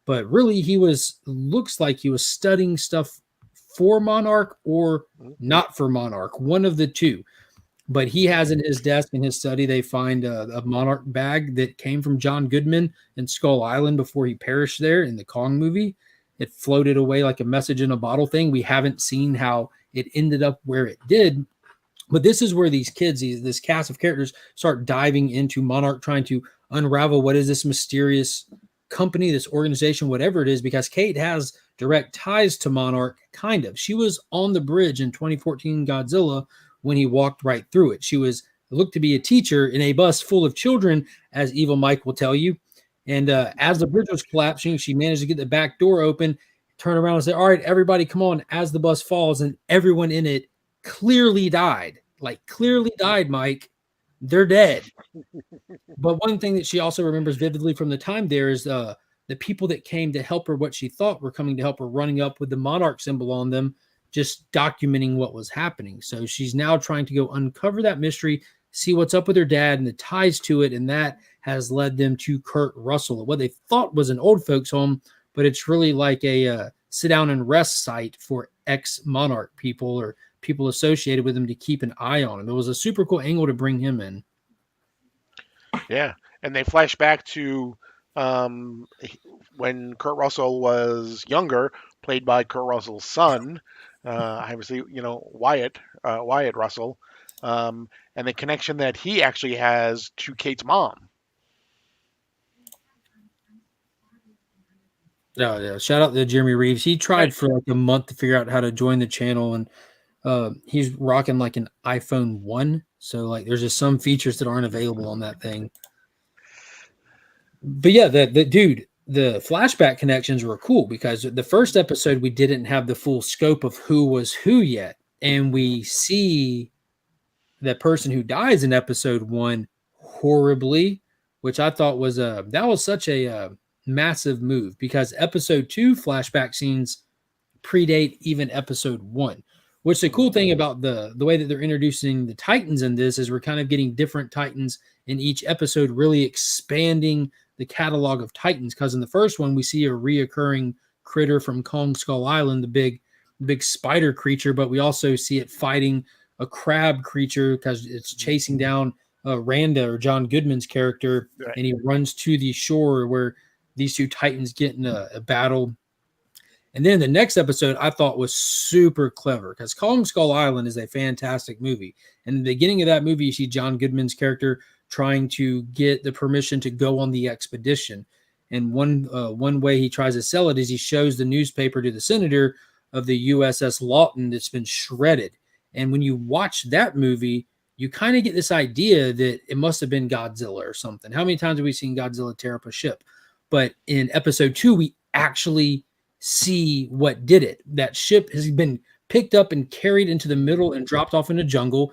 But really, he was looks like he was studying stuff for Monarch or not for Monarch, one of the two. But he has in his desk in his study, they find a Monarch bag that came from John Goodman in Skull Island before he perished there in the Kong movie. It floated away like a message in a bottle thing. We haven't seen how it ended up where it did. But this is where these kids, this cast of characters, start diving into Monarch, trying to unravel what is this mysterious company, this organization, whatever it is, because Kate has direct ties to Monarch, kind of. She was on the bridge in 2014 Godzilla when he walked right through it. She was looked to be a teacher in a bus full of children, as Evil Mike will tell you. And as the bridge was collapsing, she managed to get the back door open, turn around and say, all right, everybody, come on, as the bus falls, and everyone in it clearly died. Like, clearly died, Mike. They're dead. But one thing that she also remembers vividly from the time there is the people that came to help her, what she thought were coming to help her, running up with the Monarch symbol on them, just documenting what was happening. So she's now trying to go uncover that mystery, see what's up with her dad and the ties to it, and that has led them to Kurt Russell, what they thought was an old folks home, but it's really like a sit down and rest site for ex-Monarch people or people associated with him to keep an eye on him. It was a super cool angle to bring him in. Yeah, and they flash back to when Kurt Russell was younger, played by Kurt Russell's son, obviously, Wyatt Russell, and the connection that he actually has to Kate's mom. Oh, yeah. Shout out to Jeremy Reeves. He tried for like a month to figure out how to join the channel, and he's rocking like an iPhone 1. So like there's just some features that aren't available on that thing. But yeah, the dude, the flashback connections were cool because the first episode we didn't have the full scope of who was who yet. And we see that person who dies in episode 1 horribly, which I thought was that was such a massive move because episode 2 flashback scenes predate even episode 1. Which the cool thing about the way that they're introducing the Titans in this is we're kind of getting different Titans in each episode, really expanding the catalog of Titans. Because in the first one, we see a reoccurring critter from Kong Skull Island, the big spider creature, but we also see it fighting a crab creature because it's chasing down Randa or John Goodman's character, Right. and he runs to the shore where these two Titans get in a battle. And then the next episode I thought was super clever because Kong Skull Island is a fantastic movie. And in the beginning of that movie, you see John Goodman's character trying to get the permission to go on the expedition. And one way he tries to sell it is he shows the newspaper to the senator of the USS Lawton that's been shredded. And when you watch that movie, you kind of get this idea that it must have been Godzilla or something. How many times have we seen Godzilla tear up a ship? But in episode 2, we actually see what did it. That ship has been picked up and carried into the middle and dropped off in a jungle.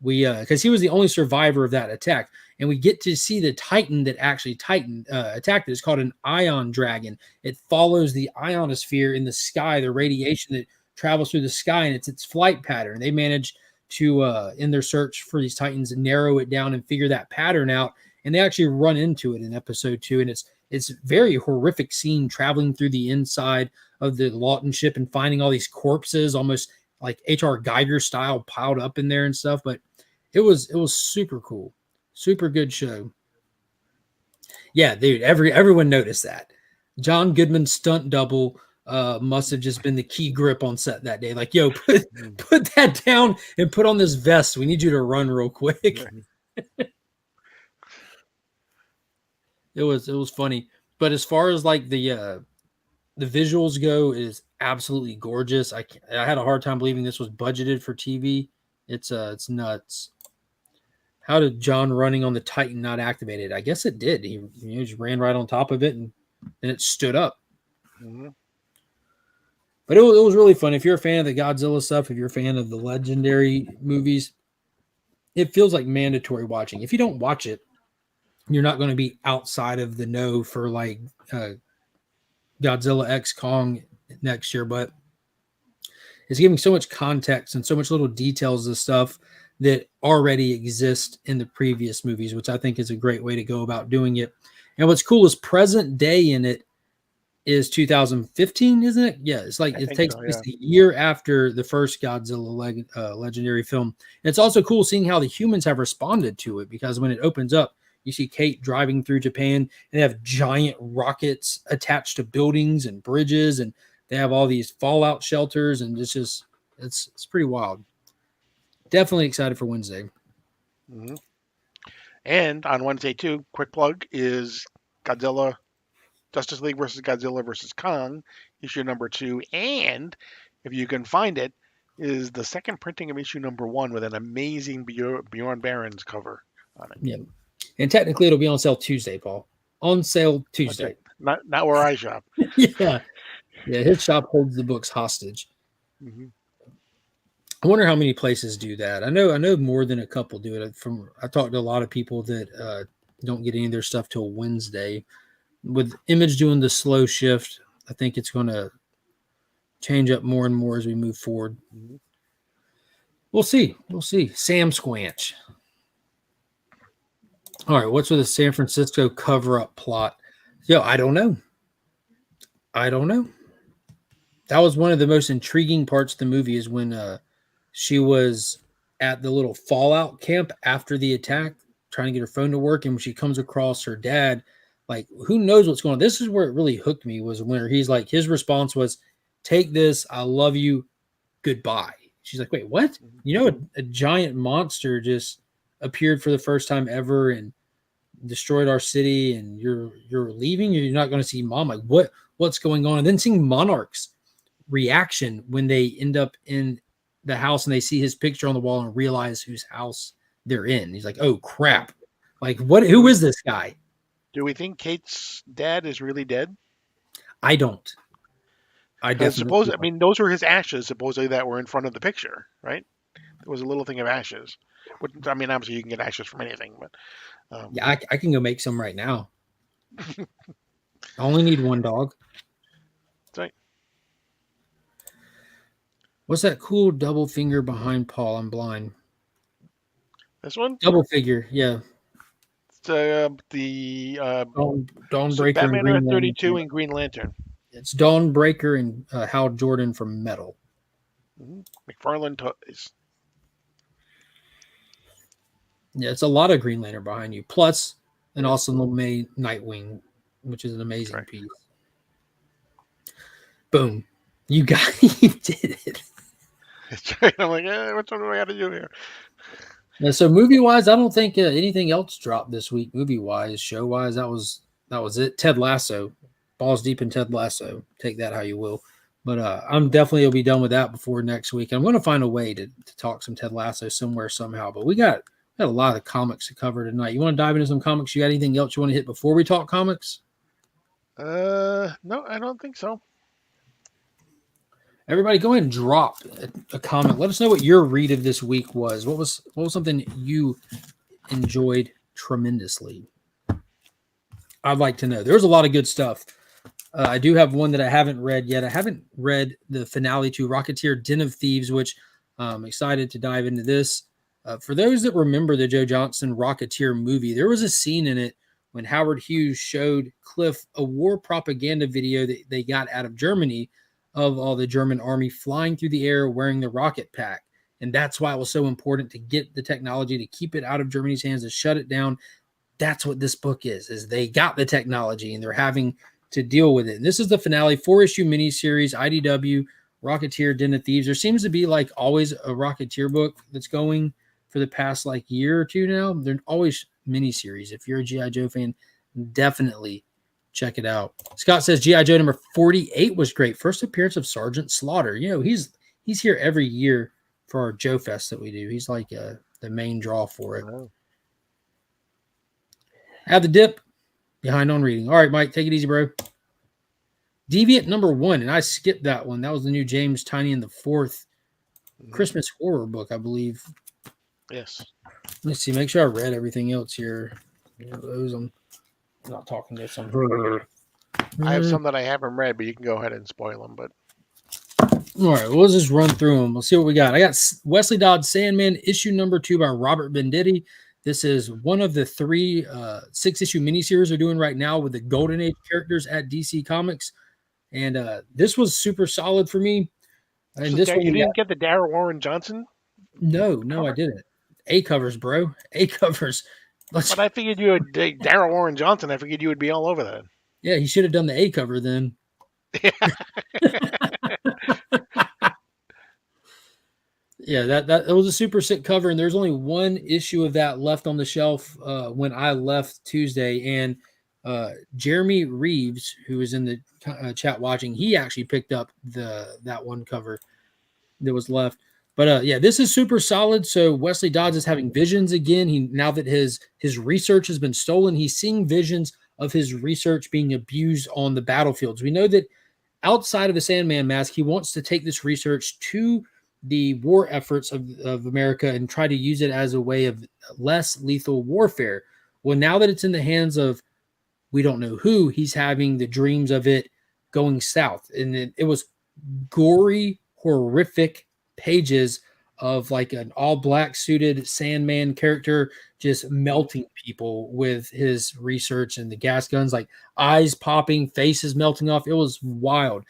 We because he was the only survivor of that attack, and we get to see the Titan that actually attacked it. It's called an ion dragon. It follows the ionosphere in the sky, the radiation that travels through the sky, and it's its flight pattern. They manage to in their search for these Titans narrow it down and figure that pattern out, and they actually run into it in episode 2, and it's very horrific scene traveling through the inside of the Lawton ship and finding all these corpses, almost like H.R. Geiger style, piled up in there and stuff. But it was super cool, super good show. Yeah, dude, everyone noticed that. John Goodman's stunt double must have just been the key grip on set that day. Like, yo, put that down and put on this vest. We need you to run real quick. It was funny. But as far as like the visuals go, it is absolutely gorgeous. I had a hard time believing this was budgeted for TV. It's nuts. How did John running on the Titan not activate it? I guess it did. He just ran right on top of it and then it stood up. Mm-hmm. But it was really fun. If you're a fan of the Godzilla stuff, if you're a fan of the legendary movies, it feels like mandatory watching. If you don't watch it, you're not going to be outside of the know for like Godzilla X Kong next year, but it's giving so much context and so much little details of stuff that already exist in the previous movies, which I think is a great way to go about doing it. And what's cool is present day in it is 2015, isn't it? Yeah, it's like I it think takes so. place Yeah. a year after the first Godzilla legendary film. And it's also cool seeing how the humans have responded to it, because when it opens up, you see Kate driving through Japan, and they have giant rockets attached to buildings and bridges, and they have all these fallout shelters, and it's pretty wild. Definitely excited for Wednesday. Hmm. And on Wednesday too, quick plug is Godzilla Justice League versus Godzilla versus Kong, issue number 2, and if you can find it, is the second printing of issue number 1 with an amazing Bjorn Barron's cover on it. Yeah. And technically it'll be on sale Tuesday, Paul. On sale Okay, Tuesday. not where I shop. Yeah. Yeah. His shop holds the books hostage. Hmm. I wonder how many places do that. I know more than a couple do it. I talked to a lot of people that don't get any of their stuff till Wednesday. With Image doing the slow shift, I think it's going to change up more and more as we move forward. Hmm. We'll see. We'll see. Sam Squanch. All right, what's with the San Francisco cover-up plot? Yo, I don't know. I don't know. That was one of the most intriguing parts of the movie, is when she was at the little fallout camp after the attack, trying to get her phone to work, and when she comes across her dad, like, who knows what's going on. This is where it really hooked me, was when he's like, his response was, take this, I love you, goodbye. She's like, wait, what? A giant monster just appeared for the first time ever and destroyed our city, and you're leaving, you're not going to see mom. Like, what's going on? And then seeing Monarch's reaction when they end up in the house and they see his picture on the wall and realize whose house they're in. He's like, oh crap. Like, what, who is this guy? Do we think Kate's dad is really dead? I don't. I Because definitely don't. those were his ashes supposedly that were in front of the picture, right? There was a little thing of ashes. I mean, obviously you can get ashes from anything, but Yeah, I can go make some right now. I only need one dog. right. What's that cool double finger behind Paul? I'm blind. This one, Double figure, yeah. it's, the so Dawnbreaker and Batman Green Earth Lantern. 32 and Green Lantern. It's Dawnbreaker and Hal Jordan from Metal. Mm-hmm. McFarlane toys. Yeah, it's a lot of Green Lantern behind you, plus an Yeah. awesome little May Nightwing, which is an amazing Correct. piece. Boom, you you did it. That's right. I'm like, what do I got to do here? Yeah, so movie wise, I don't think anything else dropped this week. Movie wise, show wise, that was it. Ted Lasso, balls deep in Ted Lasso. Take that how you will. But I'm definitely will be done with that before next week. I'm going to find a way to talk some Ted Lasso somewhere somehow. But we got a lot of comics to cover tonight. You want to dive into some comics? You got anything else you want to hit before we talk comics? No, I don't think so. Everybody, go ahead and drop a comment. Let us know what your read of this week was. What was something you enjoyed tremendously? I'd like to know. There's a lot of good stuff. I do have one that I haven't read yet. I haven't read the finale to Rocketeer Den of Thieves, which I'm excited to dive into this. For those that remember the Joe Johnston Rocketeer movie, there was a scene in it when Howard Hughes showed Cliff a war propaganda video that they got out of Germany of all the German army flying through the air wearing the rocket pack. And that's why it was so important to get the technology to keep it out of Germany's hands, to shut it down. That's what this book is they got the technology and they're having to deal with it. And this is the finale, 4-issue miniseries, IDW, Rocketeer, Den of Thieves. There seems to be like always a Rocketeer book that's going for the past like year or two now. They're always miniseries. If you're a G.I. Joe fan, definitely check it out. Scott says G.I. Joe number 48 was great. First appearance of Sergeant Slaughter. You know, he's here every year for our Joe Fest that we do. He's like the main draw for it. Wow. Have the dip. Behind on reading. All right, Mike, take it easy, bro. Deviant number 1, and I skipped that one. That was the new James Tynion and the Fourth Christmas horror book, I believe. Yes. Let's see. Make sure I read everything else here. Those I'm not talking to some. I have Uh, some that I haven't read, but you can go ahead and spoil them. But all right, we'll just run through them. We'll see what we got. I got Wesley Dodds Sandman, issue number 2 by Robert Venditti. This is one of the 3 6-issue miniseries they're doing right now with the Golden Age characters at DC Comics. And this was super solid for me. And this one you we got didn't get the Darrell Warren Johnson no, I cover, didn't. A covers, bro. A covers. Let's but I figured you would Darrell Warren Johnson. I figured you would be all over that. yeah, he should have done the A cover then. Yeah, that was a super sick cover, and there's only one issue of that left on the shelf when I left Tuesday. And Jeremy Reeves, who is in the chat watching, he actually picked up that one cover that was left. But yeah, this is super solid. So Wesley Dodds is having visions again. He now that his research has been stolen, he's seeing visions of his research being abused on the battlefields. We know that outside of the Sandman mask, he wants to take this research to the war efforts of America and try to use it as a way of less lethal warfare. Well, now that it's in the hands of we don't know who, he's having the dreams of it going south. And it was gory, horrific pages of like an all black suited Sandman character just melting people with his research and the gas guns, like eyes popping, faces melting off. It was wild.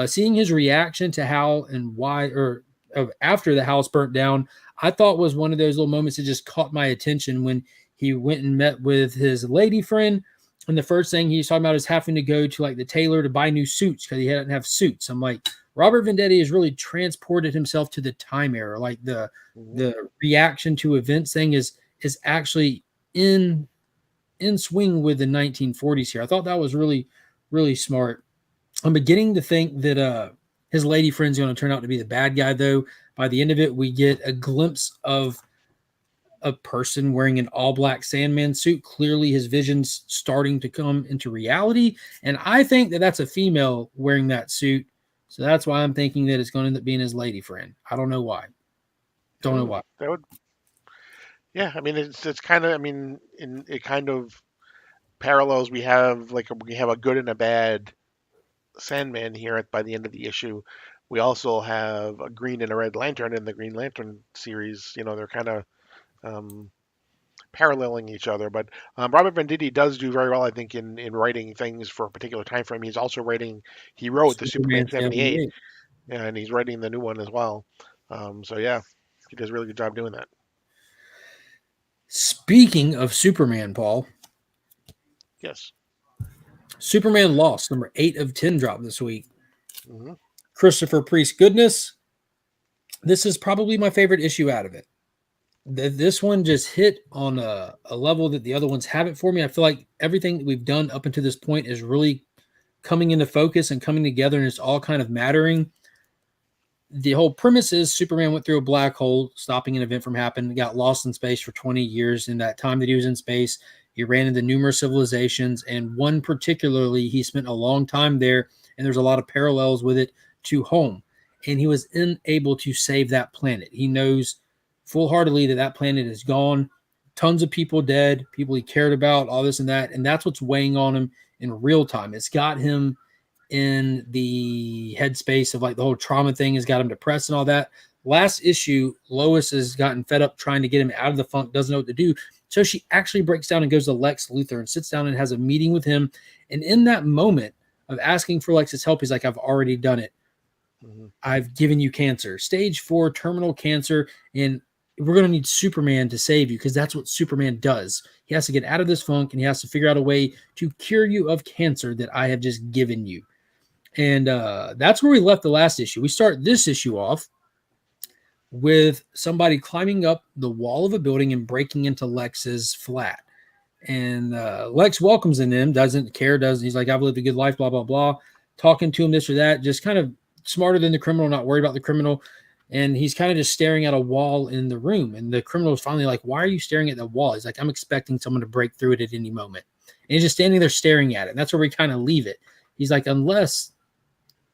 Seeing his reaction to how and why, or after the house burnt down, I thought was one of those little moments that just caught my attention when he went and met with his lady friend. And the first thing he's talking about is having to go to like the tailor to buy new suits because he didn't have suits. I'm like, Robert Venditti has really transported himself to the time era. Like the reaction to events thing is actually in swing with the 1940s here. I thought that was really, really smart. I'm beginning to think that his lady friend's going to turn out to be the bad guy, though. By the end of it, we get a glimpse of a person wearing an all black Sandman suit. Clearly, his vision's starting to come into reality. And I think that that's a female wearing that suit. So that's why I'm thinking that it's going to end up being his lady friend. I don't know why. Don't know why. That would, yeah. I mean, it's kind of. I mean, it kind of parallels. We have a good and a bad Sandman here by the end of the issue. We also have a Green and a Red Lantern in the Green Lantern series. You know, they're kind of paralleling each other. But Robert Venditti does do very well, I think, in writing things for a particular time frame. He's also writing. He wrote the Superman 78, and he's writing the new one as well. So yeah, he does a really good job doing that. Speaking of Superman, Paul. Yes. Superman Lost, number 8 of 10 dropped this week. Mm-hmm. Christopher Priest goodness. This is probably my favorite issue out of it. This one just hit on a level that the other ones haven't for me. I feel like everything that we've done up until this point is really coming into focus and coming together, and it's all kind of mattering. The whole premise is Superman went through a black hole, stopping an event from happening, got lost in space for 20 years. In that time that he was in space, he ran into numerous civilizations, and one particularly, he spent a long time there, and there's a lot of parallels with it to home. And he was unable to save that planet. He knows full-heartedly that planet is gone, tons of people dead, people he cared about, all this and that, and that's what's weighing on him in real time. It's got him in the headspace of like the whole trauma thing has got him depressed and all that. Last issue, Lois has gotten fed up trying to get him out of the funk, doesn't know what to do. So she actually breaks down and goes to Lex Luthor and sits down and has a meeting with him. And in that moment of asking for Lex's help, he's like, I've already done it. Mm-hmm. I've given you cancer, stage 4 terminal cancer. And we're going to need Superman to save you because that's what Superman does. He has to get out of this funk and he has to figure out a way to cure you of cancer that I have just given you. And that's where we left the last issue. We start this issue off with somebody climbing up the wall of a building and breaking into Lex's flat. And Lex welcomes him, doesn't care, he's like, I've lived a good life, blah, blah, blah. Talking to him, this or that, just kind of smarter than the criminal, not worried about the criminal. And he's kind of just staring at a wall in the room. And the criminal is finally like, why are you staring at the wall? He's like, I'm expecting someone to break through it at any moment. And he's just standing there staring at it. And that's where we kind of leave it. He's like, unless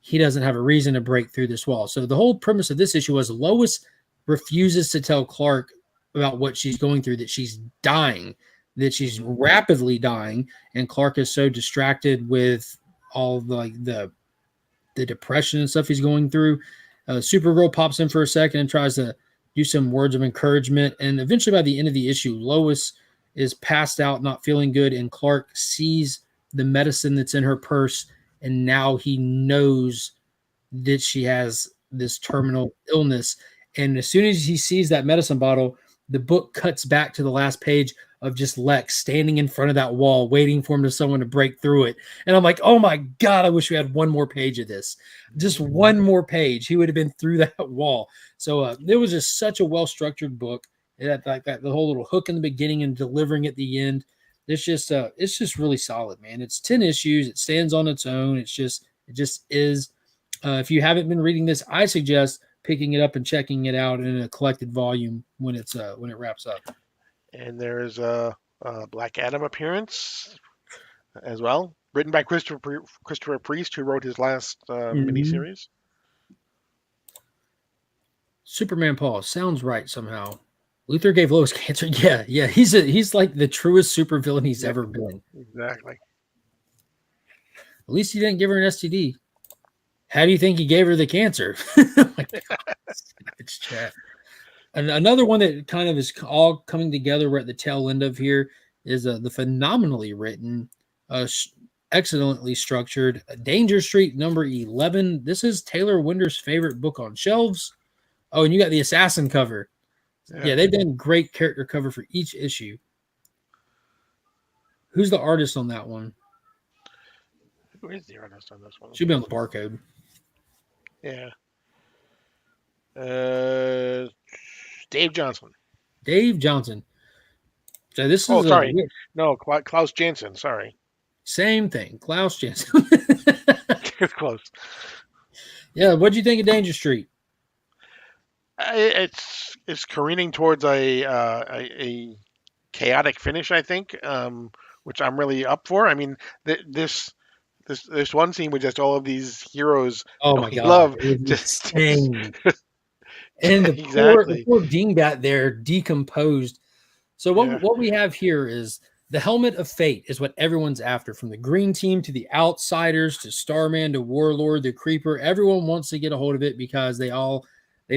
he doesn't have a reason to break through this wall. So the whole premise of this issue was Lois refuses to tell Clark about what she's going through, that she's dying, that she's rapidly dying. And Clark is so distracted with all the depression and stuff he's going through. Supergirl pops in for a second and tries to do some words of encouragement. And eventually, by the end of the issue, Lois is passed out, not feeling good, and Clark sees the medicine that's in her purse, and now he knows that she has this terminal illness. And as soon as he sees that medicine bottle, the book cuts back to the last page of just Lex standing in front of that wall, waiting for someone to break through it. And I'm like, oh my God, I wish we had one more page of this. Just one more page. He would have been through that wall. So it was just such a well-structured book. It had like that, the whole little hook in the beginning and delivering at the end. It's just really solid, man. It's 10 issues. It stands on its own. It just is. If you haven't been reading this, I suggest picking it up and checking it out in a collected volume when it wraps up. And there's a Black Adam appearance as well, written by Christopher Priest, who wrote his last miniseries. Superman Paul sounds right somehow. Luther gave Lois cancer. Yeah. He's like the truest supervillain he's ever been. Exactly. At least he didn't give her an STD. How do you think he gave her the cancer? Oh my God. It's chat. And another one that kind of is all coming together, we're at the tail end of here, is the phenomenally written, excellently structured Danger Street number 11. This is Taylor Winder's favorite book on shelves. Oh, and you got the assassin cover. Yeah, they've done great character cover for each issue. Who's the artist on that one? Who is the artist on this one? Should be on the barcode. Yeah. Dave Johnson. So this is sorry. No, Klaus Janson. Sorry. Same thing. Klaus Janson. It's close. Yeah. What do you think of Danger Street? It's careening towards a chaotic finish, I think, which I'm really up for. I mean, this one scene with just all of these heroes. Oh my God! Love just and the poor Dingbat there decomposed. So what we have here is the Helmet of Fate is what everyone's after, from the Green Team to the Outsiders to Starman to Warlord, the Creeper. Everyone wants to get a hold of it because they've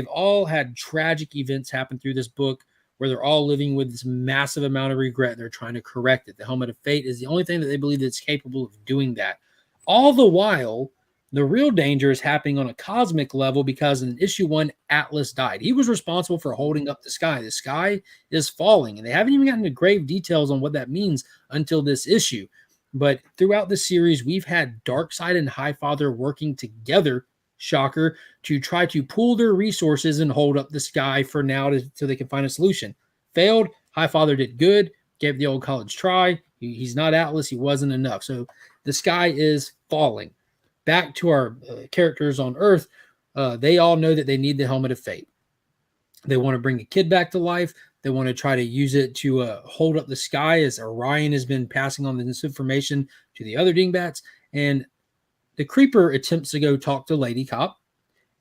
all had tragic events happen through this book where they're all living with this massive amount of regret. They're trying to correct it. The Helmet of Fate is the only thing that they believe that's capable of doing that. All the while, the real danger is happening on a cosmic level because in issue 1, Atlas died. He was responsible for holding up the sky. The sky is falling, and they haven't even gotten to grave details on what that means until this issue. But throughout the series, we've had Darkseid and Highfather working together, shocker, to try to pool their resources and hold up the sky for now so they can find a solution. Failed. Highfather did good, gave the old college try. He's not Atlas. He wasn't enough. So the sky is falling. Back to our characters on Earth, they all know that they need the Helmet of Fate. They want to bring a kid back to life. They want to try to use it to hold up the sky, as Orion has been passing on this information to the other dingbats. And the Creeper attempts to go talk to Lady Cop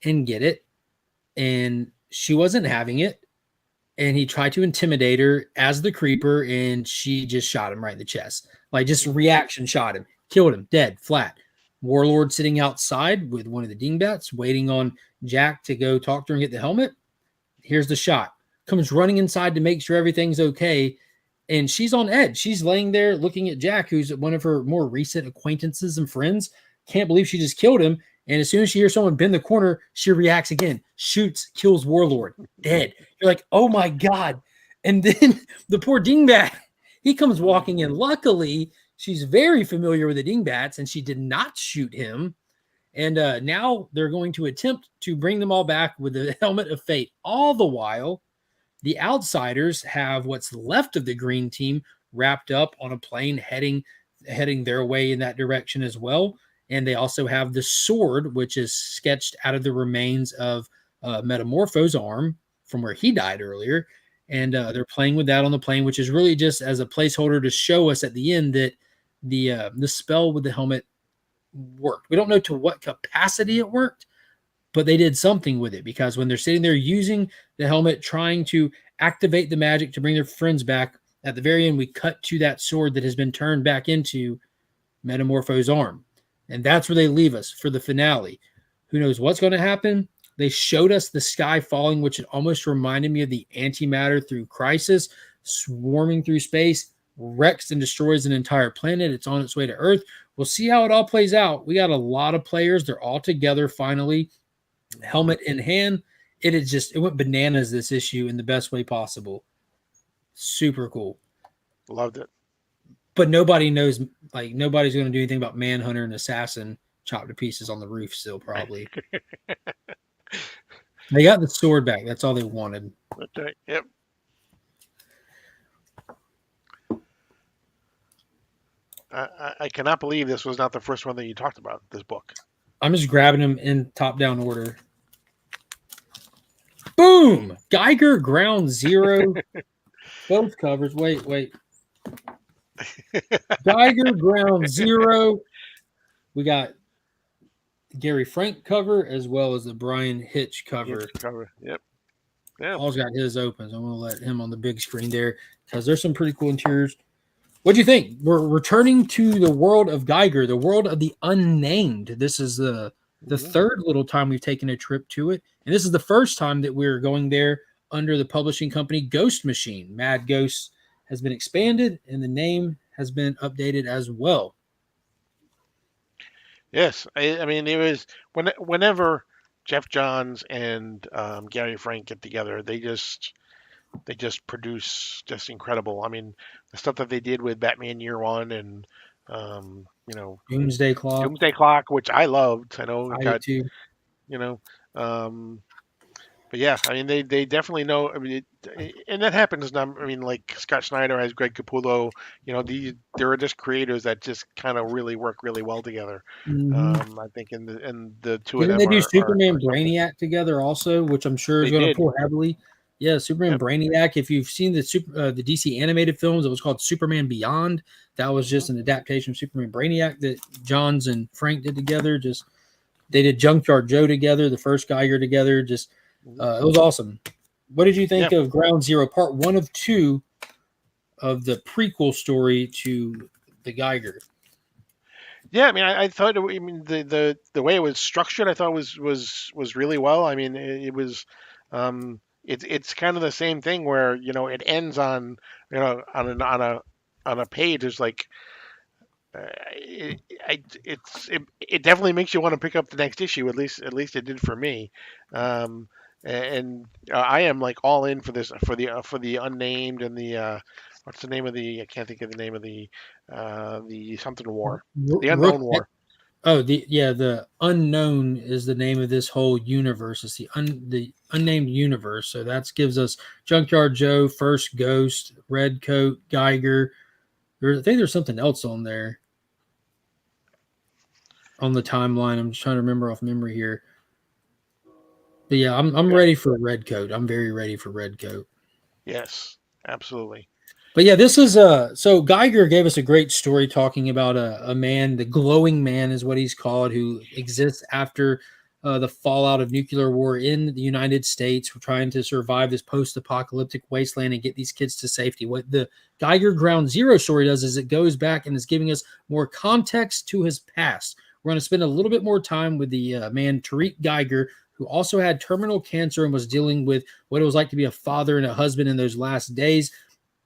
and get it, and she wasn't having it. And he tried to intimidate her as the Creeper, and she just shot him right in the chest. Like, just reaction shot him, killed him, dead, flat. Warlord sitting outside with one of the dingbats, waiting on Jack to go talk to her and get the helmet. Here's the shot. Comes running inside to make sure everything's okay, and she's on edge. She's laying there looking at Jack, who's one of her more recent acquaintances and friends. Can't believe she just killed him. And as soon as she hears someone bend the corner, she reacts again, shoots, kills Warlord, dead. You're like, oh my God. And then the poor dingbat, he comes walking in. Luckily, she's very familiar with the dingbats, and she did not shoot him. And now they're going to attempt to bring them all back with the Helmet of Fate. All the while, the Outsiders have what's left of the Green Team wrapped up on a plane heading their way in that direction as well. And they also have the sword, which is sketched out of the remains of Metamorpho's arm from where he died earlier. And they're playing with that on the plane, which is really just as a placeholder to show us at the end that the spell with the helmet worked. We don't know to what capacity it worked, but they did something with it, because when they're sitting there using the helmet, trying to activate the magic to bring their friends back, at the very end, we cut to that sword that has been turned back into Metamorpho's arm. And that's where they leave us for the finale. Who knows what's going to happen? They showed us the sky falling, which it almost reminded me of the antimatter through Crisis, swarming through space, wrecks and destroys an entire planet. It's on its way to Earth. We'll see how it all plays out. We got a lot of players. They're all together finally, helmet in hand. It went bananas this issue in the best way possible. Super cool. Loved it. But nobody knows, like, nobody's going to do anything about Manhunter and Assassin chopped to pieces on the roof still, probably. They got the sword back. That's all they wanted. Okay. Yep. I cannot believe this was not the first one that you talked about, this book. I'm just grabbing them in top-down order. Boom! Geiger Ground Zero. Both covers. Wait. Geiger Ground Zero. We got the Gary Frank cover as well as the Brian Hitch cover. Yep. Yeah. Paul's got his open, so I'm going to let him on the big screen there because there's some pretty cool interiors. What do you think? We're returning to the world of Geiger, the world of the unnamed. This is the third little time we've taken a trip to it. And this is the first time that we're going there under the publishing company Ghost Machine. Mad Ghost has been expanded, and the name has been updated as well. Yes. I mean, it was whenever Jeff Johns and Gary Frank get together, they just produce just incredible. I mean, the stuff that they did with Batman Year One and Doomsday Clock, which I loved. I know I did too. But yeah, I mean, they definitely know. I mean, and that happens. I mean, like Scott Snyder has Greg Capullo. There are just creators that just kind of really work really well together. Mm-hmm. I think in the two Didn't of them. they do Superman Brainiac together also, which I'm sure is going to pull heavily. Yeah, Superman Brainiac. If you've seen the DC animated films, it was called Superman Beyond. That was just an adaptation of Superman Brainiac that Johns and Frank did together. They did Junkyard Joe together, the first Geiger together. It was awesome. What did you think of Ground Zero, part 1 of 2 of the prequel story to the Geiger? Yeah, I mean, I thought. I mean, the way it was structured, I thought was really well. I mean, it was. It's kind of the same thing where it ends on on a page. It's like it definitely makes you want to pick up the next issue. At least it did for me. And I am like all in for this for the unnamed and the what's the name of the I can't think of the name of the something war, the unknown war. Oh, the unknown is the name of this whole universe. It's the unnamed universe. So that gives us Junkyard Joe, First Ghost, Redcoat, Geiger. I think there's something else on there on the timeline. I'm just trying to remember off memory here. But yeah, I'm ready for Redcoat. I'm very ready for Redcoat. Yes, absolutely. But yeah, this is so Geiger gave us a great story talking about a man, the glowing man is what he's called, who exists after the fallout of nuclear war in the United States. We're trying to survive this post-apocalyptic wasteland and get these kids to safety. What the Geiger Ground Zero story does is it goes back and is giving us more context to his past. We're going to spend a little bit more time with the man Tariq Geiger, who also had terminal cancer and was dealing with what it was like to be a father and a husband in those last days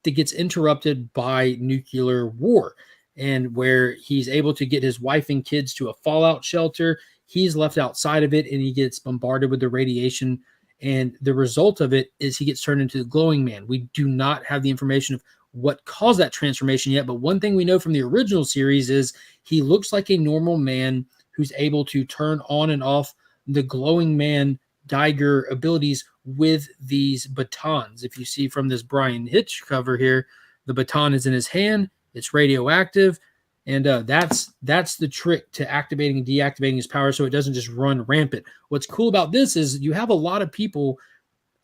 that gets interrupted by nuclear war, and where he's able to get his wife and kids to a fallout shelter. He's left outside of it and he gets bombarded with the radiation. And the result of it is he gets turned into the glowing man. We do not have the information of what caused that transformation yet. But one thing we know from the original series is he looks like a normal man who's able to turn on and off the glowing man Geiger abilities with these batons. If you see from this Brian Hitch cover here, the baton is in his hand. It's radioactive. And that's the trick to activating and deactivating his power so it doesn't just run rampant. What's cool about this is you have a lot of people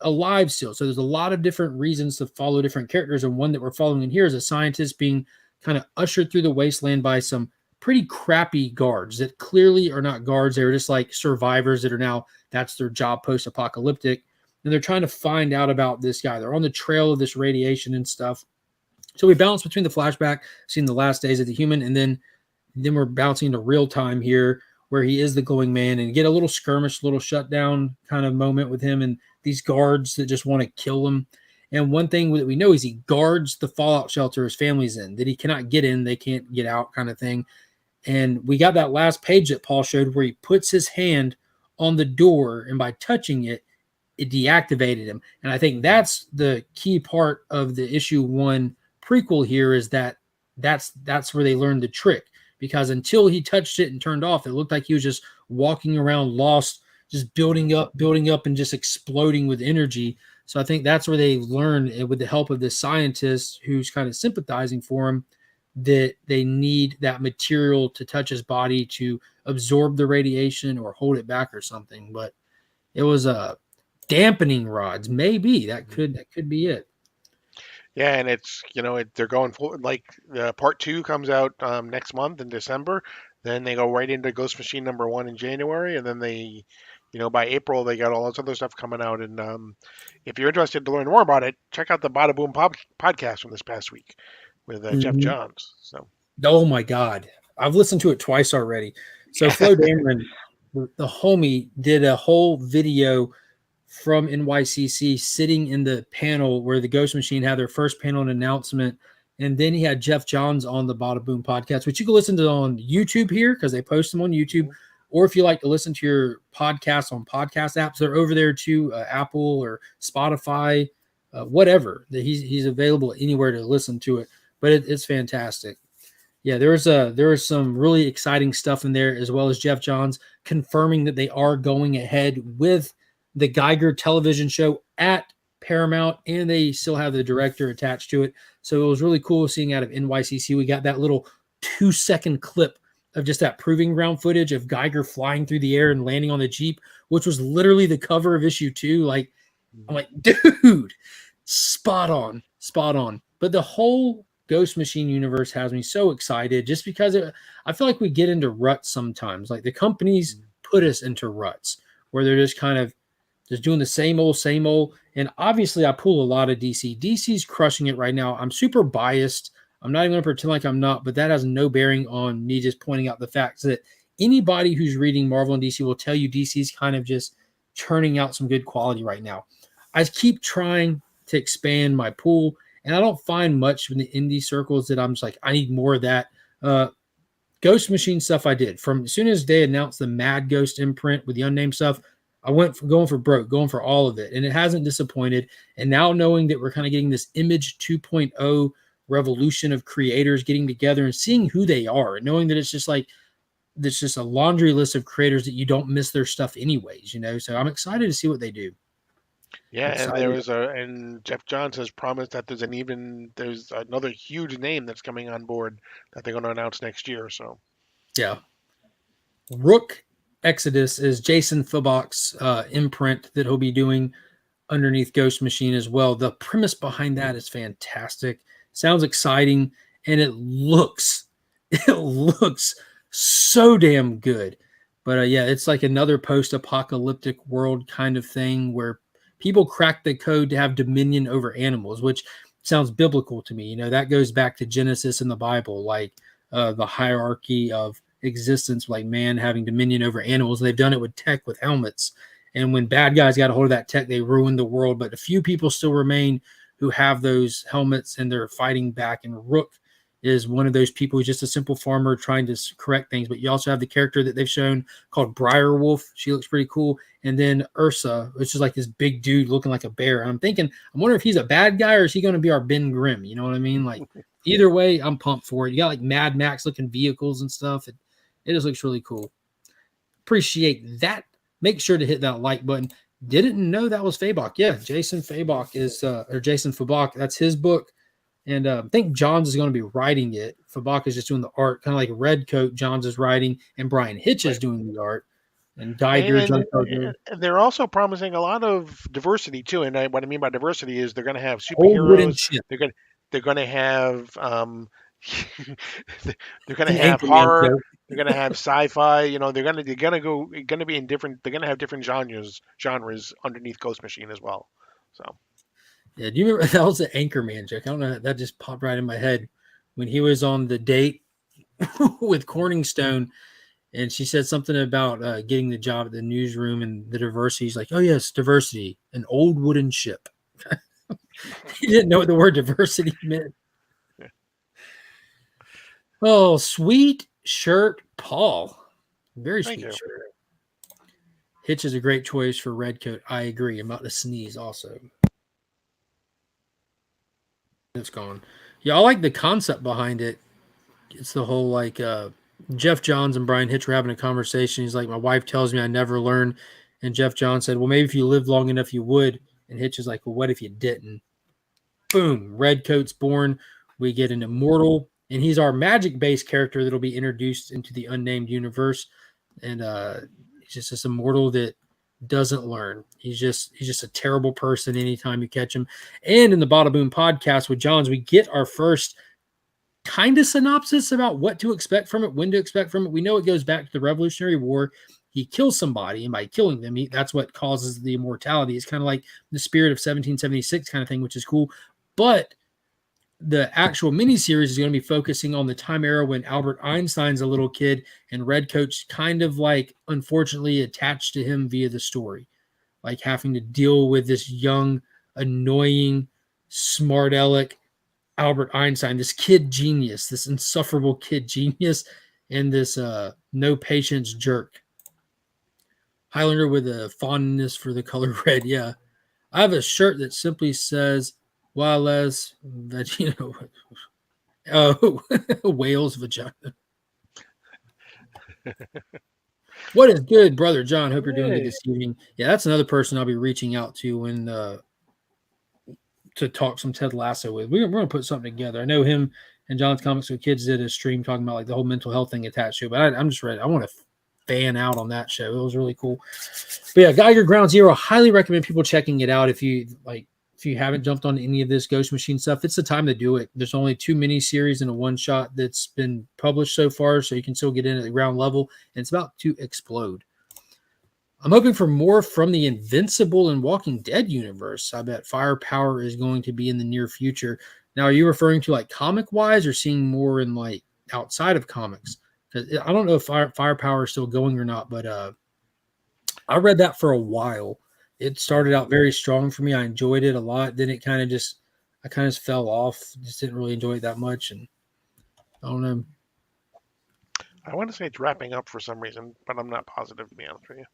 alive still. So there's a lot of different reasons to follow different characters. And one that we're following in here is a scientist being kind of ushered through the wasteland by some pretty crappy guards that clearly are not guards. They're just like survivors that are now, that's their job post-apocalyptic. And they're trying to find out about this guy. They're on the trail of this radiation and stuff. So we balance between the flashback, seeing the last days of the human, and then Then we're bouncing to real time here where he is the glowing man and get a little skirmish, little shutdown kind of moment with him and these guards that just want to kill him. And one thing that we know is he guards the fallout shelter his family's in, that he cannot get in, they can't get out kind of thing. And we got that last page that Paul showed where he puts his hand on the door, and by touching it, it deactivated him. And I think that's the key part of the issue 1 prequel here is that's where they learned the trick, because until he touched it and turned off, it looked like he was just walking around lost, just building up and just exploding with energy. So I think that's where they learned, with the help of this scientist who's kind of sympathizing for him, that they need that material to touch his body to absorb the radiation or hold it back or something. But it was a dampening rods. Maybe that could be it. Yeah, and it's they're going full like part 2 comes out next month in December. Then they go right into Ghost Machine #1 in January, and then they, by April they got all this other stuff coming out. And if you're interested to learn more about it, check out the Bada Boom podcast from this past week with Jeff Johns. So, oh my God, I've listened to it twice already. So Flo Dameron, the homie, did a whole video from NYCC sitting in the panel where the Ghost Machine had their first panel and announcement. And then he had Jeff Johns on the Bada Boom podcast, which you can listen to on YouTube here because they post them on YouTube. Or if you like to listen to your podcast on podcast apps, they're over there too, Apple or Spotify, whatever. He's available anywhere to listen to it. But it's fantastic. Yeah, there was some really exciting stuff in there, as well as Jeff Johns confirming that they are going ahead with the Geiger television show at Paramount, and they still have the director attached to it. So it was really cool seeing out of NYCC. We got that little 2-second clip of just that proving ground footage of Geiger flying through the air and landing on the Jeep, which was literally the cover of issue 2. Like, I'm like, dude, spot on. But the whole Ghost Machine universe has me so excited just because I feel like we get into ruts sometimes. Like the companies put us into ruts where they're just kind of just doing the same old. And obviously I pull a lot of DC. DC's crushing it right now. I'm super biased. I'm not even going to pretend like I'm not, but that has no bearing on me just pointing out the facts that anybody who's reading Marvel and DC will tell you DC's kind of just churning out some good quality right now. I keep trying to expand my pool, and I don't find much in the indie circles that I'm just like, I need more of that. Ghost Machine stuff I did. From as soon as they announced the Mad Ghost imprint with the unnamed stuff, I went for going for all of it, and it hasn't disappointed. And now knowing that we're kind of getting this Image 2.0 revolution of creators getting together and seeing who they are, and knowing that it's just a laundry list of creators that you don't miss their stuff anyways, So I'm excited to see what they do. Yeah, and Jeff Johns has promised that there's another huge name that's coming on board that they're going to announce next year. So, yeah, Rook Exodus is Jason Fabok's imprint that he'll be doing underneath Ghost Machine as well. The premise behind that is fantastic. Sounds exciting, and it looks so damn good. But yeah, it's like another post-apocalyptic world kind of thing where people crack the code to have dominion over animals, which sounds biblical to me. That goes back to Genesis in the Bible, like the hierarchy of existence, like man having dominion over animals. They've done it with tech, with helmets. And when bad guys got a hold of that tech, they ruined the world. But a few people still remain who have those helmets and they're fighting back. And Rook is one of those people who's just a simple farmer trying to correct things. But you also have the character that they've shown called Briarwolf. She looks pretty cool. And then Ursa, which is like this big dude looking like a bear. And I'm wondering if he's a bad guy or is he going to be our Ben Grimm? You know what I mean? Like either way, I'm pumped for it. You got like Mad Max looking vehicles and stuff. It just looks really cool. Appreciate that. Make sure to hit that like button. Didn't know that was Fabok. Yeah, Jason Fabok is, or Jason Fabok. That's his book. And I think Johns is going to be writing it. Fabok is just doing the art, kind of like Redcoat. Johns is writing, and Brian Hitch is doing the art. And Geiger. And they're also promising a lot of diversity too. And what I mean by diversity is they're going to have superheroes. They're going to have they're going to have horror. They're going to have sci-fi. They're going to be in different. They're going to have different genres underneath Ghost Machine as well. So. Yeah, do you remember that was the Anchorman joke? I don't know. That just popped right in my head when he was on the date with Corningstone, and she said something about getting the job at the newsroom and the diversity. He's like, "Oh yes, diversity, an old wooden ship." He didn't know what the word diversity meant. Yeah. Oh, sweet shirt, Paul. Very Thank sweet you. shirt. Hitch is a great choice for Redcoat. I agree. I'm about to sneeze also. It's gone. Yeah, I like the concept behind it. It's the whole like Jeff Johns and Brian Hitch were having a conversation. He's like, my wife tells me I never learn. And Jeff Johns said, well, maybe if you lived long enough, you would. And Hitch is like, well, what if you didn't? Boom. Redcoat's born. We get an immortal. And he's our magic-based character that'll be introduced into the unnamed universe. And he's just this immortal that doesn't learn. He's just a terrible person anytime you catch him. And in the Bada Boom podcast with Johns, we get our first kind of synopsis about what to expect from it, when to expect from it. We know it goes back to the Revolutionary War. He kills somebody, and by killing them, that's what causes the immortality. It's kind of like the spirit of 1776 kind of thing, which is cool. But the actual miniseries is going to be focusing on the time era when Albert Einstein's a little kid, and Redcoat's kind of like unfortunately attached to him via the story, like having to deal with this young, annoying, smart aleck Albert Einstein, this kid genius, this insufferable kid genius, and this no patience jerk. Highlander with a fondness for the color red. Yeah. I have a shirt that simply says, Wales, that, oh, whale's vagina. What is good, brother John? Hope you're doing good this evening. Yeah, that's another person I'll be reaching out to when to talk some Ted Lasso with. We're going to put something together. I know him and John's Comics with Kids did a stream talking about like the whole mental health thing attached to it, but I'm just ready. I want to fan out on that show. It was really cool. But yeah, Geiger Ground Zero, highly recommend people checking it out. If you haven't jumped on any of this Ghost Machine stuff, it's the time to do it. There's only 2 miniseries and a one shot that's been published so far, so you can still get in at the ground level, and it's about to explode. I'm hoping for more from the Invincible and Walking Dead universe. I bet Firepower is going to be in the near future. Now, are you referring to like comic wise or seeing more in like outside of comics? Because I don't know if Firepower is still going or not, but I read that for a while. It started out very strong for me. I enjoyed it a lot. Then I kind of just fell off. Just didn't really enjoy it that much. And I don't know. I want to say it's wrapping up for some reason, but I'm not positive, to be honest with you.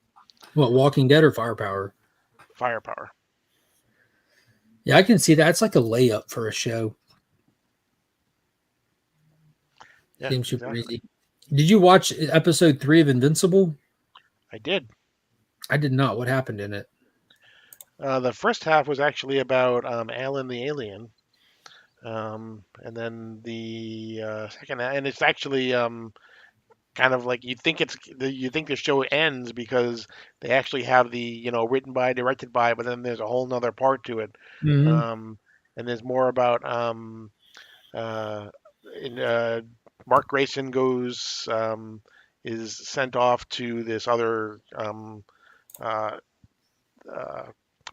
What, Walking Dead or Firepower? Firepower. Yeah, I can see that. It's like a layup for a show. Yeah, Seems super exactly. easy. Did you watch episode 3 of Invincible? I did. I did not. What happened in it? The first half was actually about Alan the alien, and then the second, and it's actually kind of like you think the show ends because they actually have the written by, directed by, but then there's a whole nother part to it, Mm-hmm. and there's more about uh, in, Mark Grayson is sent off to this other uh, uh,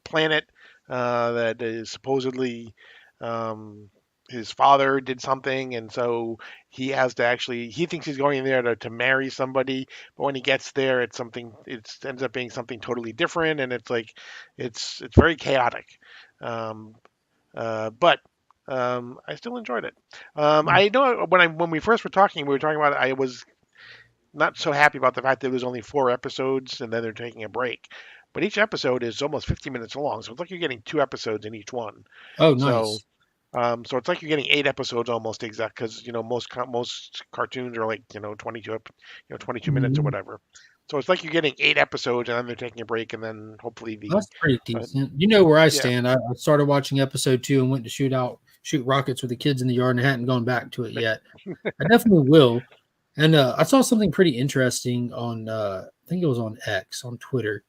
planet that is supposedly um, his father did something, and so he thinks he's going in there to marry somebody, but when he gets there, it ends up being something totally different, and it's like it's very chaotic. Um, but I still enjoyed it. I know when we first were talking, we were talking about it, I was not so happy about the fact that it was only 4 episodes and then they're taking a break. But each episode is almost 50 minutes long, so it's like you're getting 2 episodes in each one. Oh, So, nice. so it's like you're getting 8 episodes almost exact because most cartoons are like 22 minutes or Mhm. whatever. So it's like you're getting 8 episodes and then they're taking a break and then hopefully the That's pretty uh, decent. You know where I yeah. stand. I started watching episode 2 and went to shoot rockets with the kids in the yard and hadn't gone back to it yet. I definitely will. And I saw something pretty interesting on, I think it was on X, on Twitter,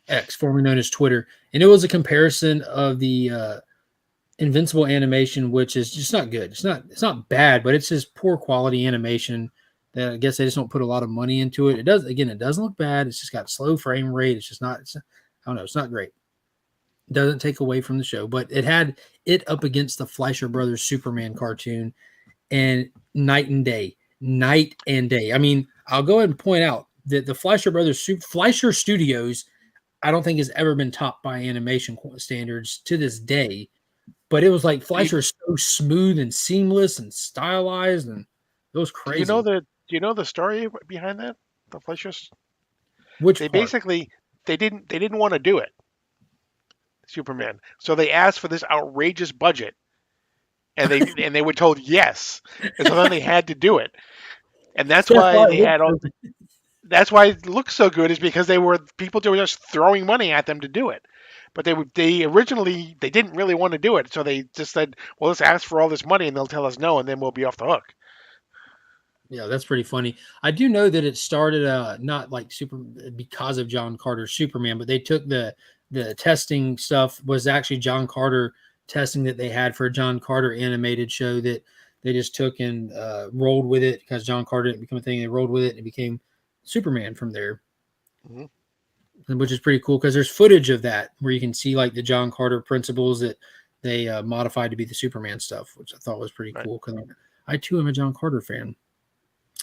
X, formerly known as Twitter. And it was a comparison of the Invincible animation, which is just not good. It's not bad, but it's just poor quality animation that I guess they just don't put a lot of money into it. It doesn't look bad. It's just got slow frame rate. I don't know. It's not great. It doesn't take away from the show, but it had it up against the Fleischer Brothers Superman cartoon and night and day. night and day. I mean, I'll go ahead and point out that the Fleischer Studios, I don't think has ever been topped by animation standards to this day. But it was like Do you, Fleischer so smooth and seamless and stylized, and it was do you know crazy. the story behind that? The Fleischers? Which They part? basically they didn't want to do it, Superman. So they asked for this outrageous budget, and they were told yes, and so then they had to do it, and that's That's why why it they looks had all. so That's why it looks so good is because they were people were just throwing money at them to do it, but they originally they didn't really want to do it, so they just said, well, let's ask for all this money and they'll tell us no, and then we'll be off the hook. Yeah, that's pretty funny. I do know that it started not like super because of John Carter's Superman, but they took the testing stuff was actually John Carter testing that they had for a John Carter animated show that they just took and rolled with it because John Carter didn't become a thing. They rolled with it and it became Superman from there, Hmm. which is pretty cool because there's footage of that where you can see like the John Carter principles that they modified to be the Superman stuff, which I thought was pretty Right. cool because I too am a John Carter fan.